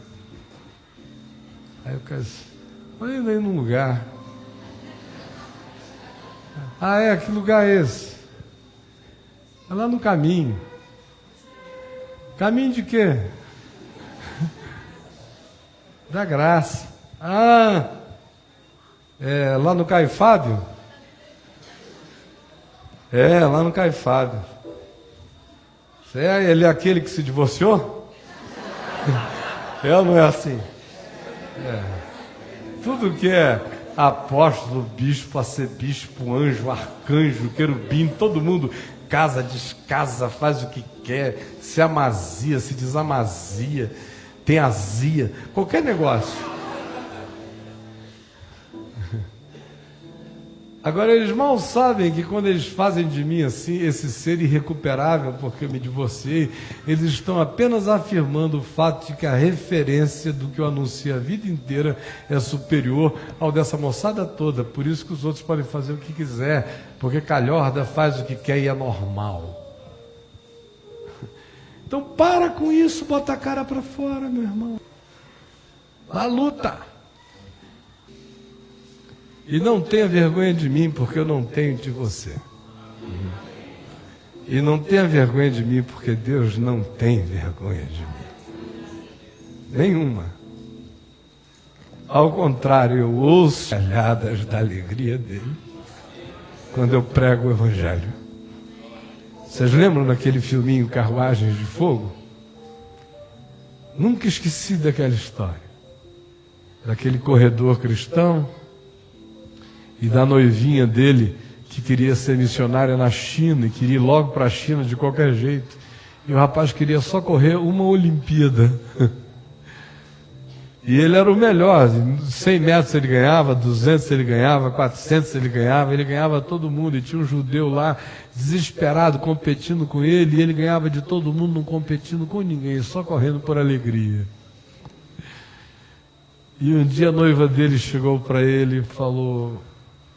Aí o cara diz, estou indo aí num lugar. Ah, que lugar é esse? É lá no caminho. Caminho de quê? Da graça. Lá no Caifábio? Lá no Caifábio. Ele é aquele que se divorciou? Ou não é assim? Tudo que é apóstolo, bispo, arcebispo, anjo, arcanjo, querubim, todo mundo casa, descasa, faz o que quer, se amazia, se desamazia, tem azia, qualquer negócio. Agora, eles mal sabem que quando eles fazem de mim assim, esse ser irrecuperável, porque eu me divorciei, eles estão apenas afirmando o fato de que a referência do que eu anuncio a vida inteira é superior ao dessa moçada toda. Por isso que os outros podem fazer o que quiser, porque calhorda faz o que quer e é normal. Então para com isso, bota a cara para fora, meu irmão. A luta. E não tenha vergonha de mim, porque eu não tenho de você. E não tenha vergonha de mim, porque Deus não tem vergonha de mim. Nenhuma. Ao contrário, eu ouço alhadas da alegria dele quando eu prego o Evangelho. Vocês lembram daquele filminho Carruagens de Fogo? Nunca esqueci daquela história. Daquele corredor cristão e da noivinha dele, que queria ser missionária na China, e queria ir logo para a China de qualquer jeito. E o rapaz queria só correr uma Olimpíada. E ele era o melhor, 100 metros ele ganhava, 200 ele ganhava, 400 ele ganhava todo mundo. E tinha um judeu lá, desesperado, competindo com ele, e ele ganhava de todo mundo, não competindo com ninguém, só correndo por alegria. E um dia a noiva dele chegou para ele e falou,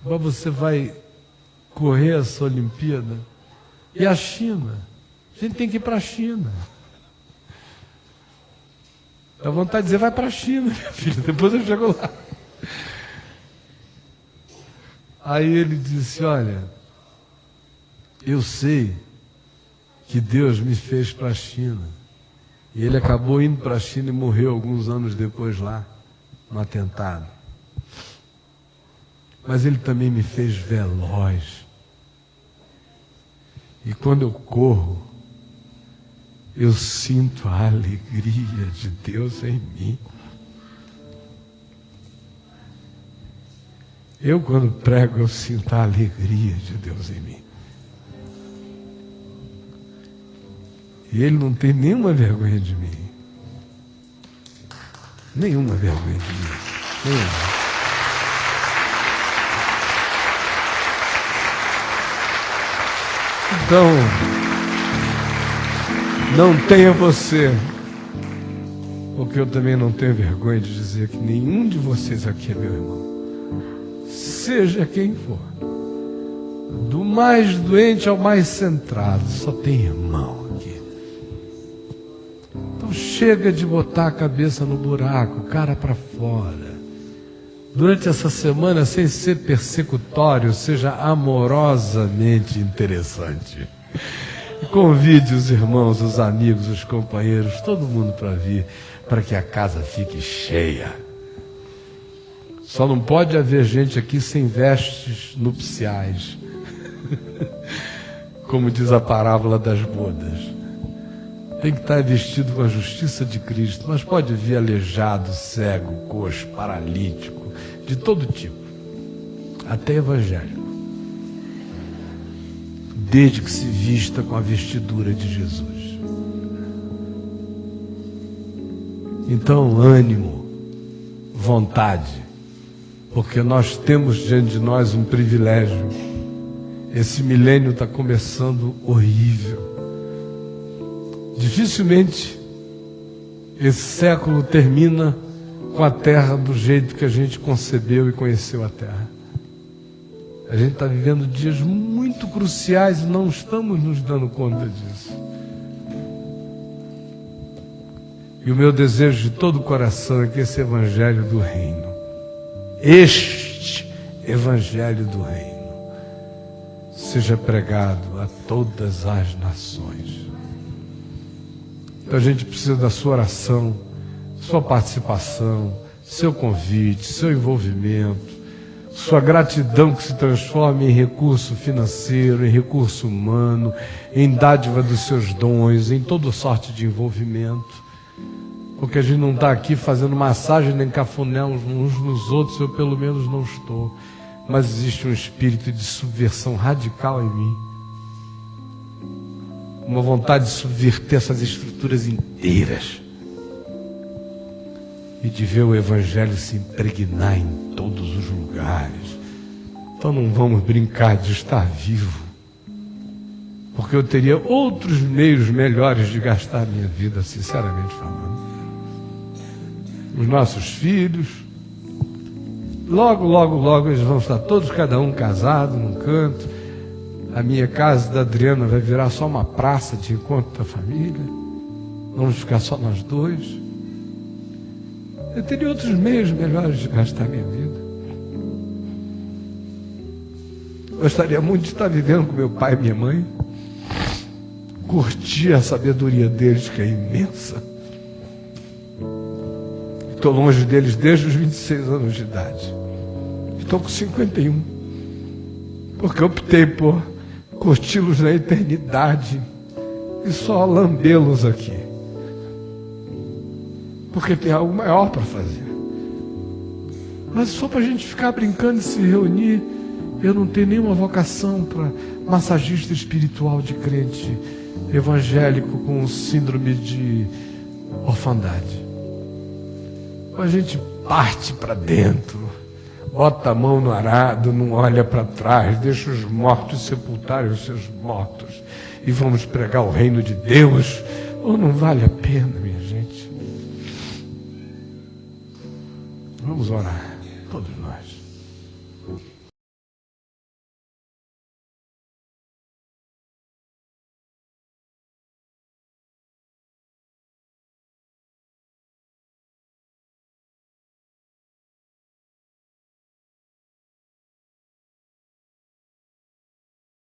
mas você vai correr essa Olimpíada? E a China? A gente tem que ir para a China. Dá vontade de dizer, vai para a China, minha filha, depois eu chego lá. Aí ele disse, olha, eu sei que Deus me fez para a China. E ele acabou indo para a China e morreu alguns anos depois lá, no atentado. Mas ele também me fez veloz. E quando eu corro, eu sinto a alegria de Deus em mim. Eu, quando prego, eu sinto a alegria de Deus em mim. E ele não tem nenhuma vergonha de mim. Nenhuma vergonha de mim. Nenhuma. Então, não tenha você, porque eu também não tenho vergonha de dizer que nenhum de vocês aqui é meu irmão. Seja quem for, do mais doente ao mais centrado, só tem irmão aqui. Então chega de botar a cabeça no buraco, cara para fora. Durante essa semana, sem ser persecutório, seja amorosamente interessante. Convide os irmãos, os amigos, os companheiros, todo mundo para vir, para que a casa fique cheia. Só não pode haver gente aqui sem vestes nupciais, como diz a parábola das bodas. Tem que estar vestido com a justiça de Cristo, mas pode vir aleijado, cego, coxo, paralítico, de todo tipo, até evangélico. desde que se vista com a vestidura de Jesus. Então, ânimo, vontade, porque nós temos diante de nós um privilégio. Esse milênio está começando horrível. Dificilmente esse século termina com a Terra do jeito que a gente concebeu e conheceu a Terra. A gente está vivendo dias muito cruciais e não estamos nos dando conta disso. E o meu desejo de todo o coração é que esse Evangelho do Reino, este Evangelho do Reino, seja pregado a todas as nações. Então a gente precisa da sua oração, sua participação, seu convite, seu envolvimento, sua gratidão que se transforme em recurso financeiro, em recurso humano, em dádiva dos seus dons, em toda sorte de envolvimento. Porque a gente não está aqui fazendo massagem nem cafuné uns nos outros, eu pelo menos não estou. Mas existe um espírito de subversão radical em mim. Uma vontade de subverter essas estruturas inteiras. E de ver o Evangelho se impregnar em todos os lugares. Então não vamos brincar de estar vivo. Porque eu teria outros meios melhores de gastar a minha vida, sinceramente falando. Os nossos filhos, logo eles vão estar todos, cada um casado num canto. A minha casa da Adriana vai virar só uma praça de encontro da família. Vamos ficar só nós dois. Eu teria outros meios melhores de gastar minha vida. Gostaria muito de estar vivendo com meu pai e minha mãe. Curtir a sabedoria deles, que é imensa. Estou longe deles desde os 26 anos de idade. Estou com 51. Porque optei por curti-los na eternidade e só lambê-los aqui. Porque tem algo maior para fazer. Mas só para a gente ficar brincando e se reunir, eu não tenho nenhuma vocação para massagista espiritual de crente evangélico com síndrome de orfandade. A gente parte para dentro, bota a mão no arado, não olha para trás, deixa os mortos sepultarem os seus mortos e vamos pregar o reino de Deus. Ou não vale a pena, minha gente? Vamos orar, todos nós.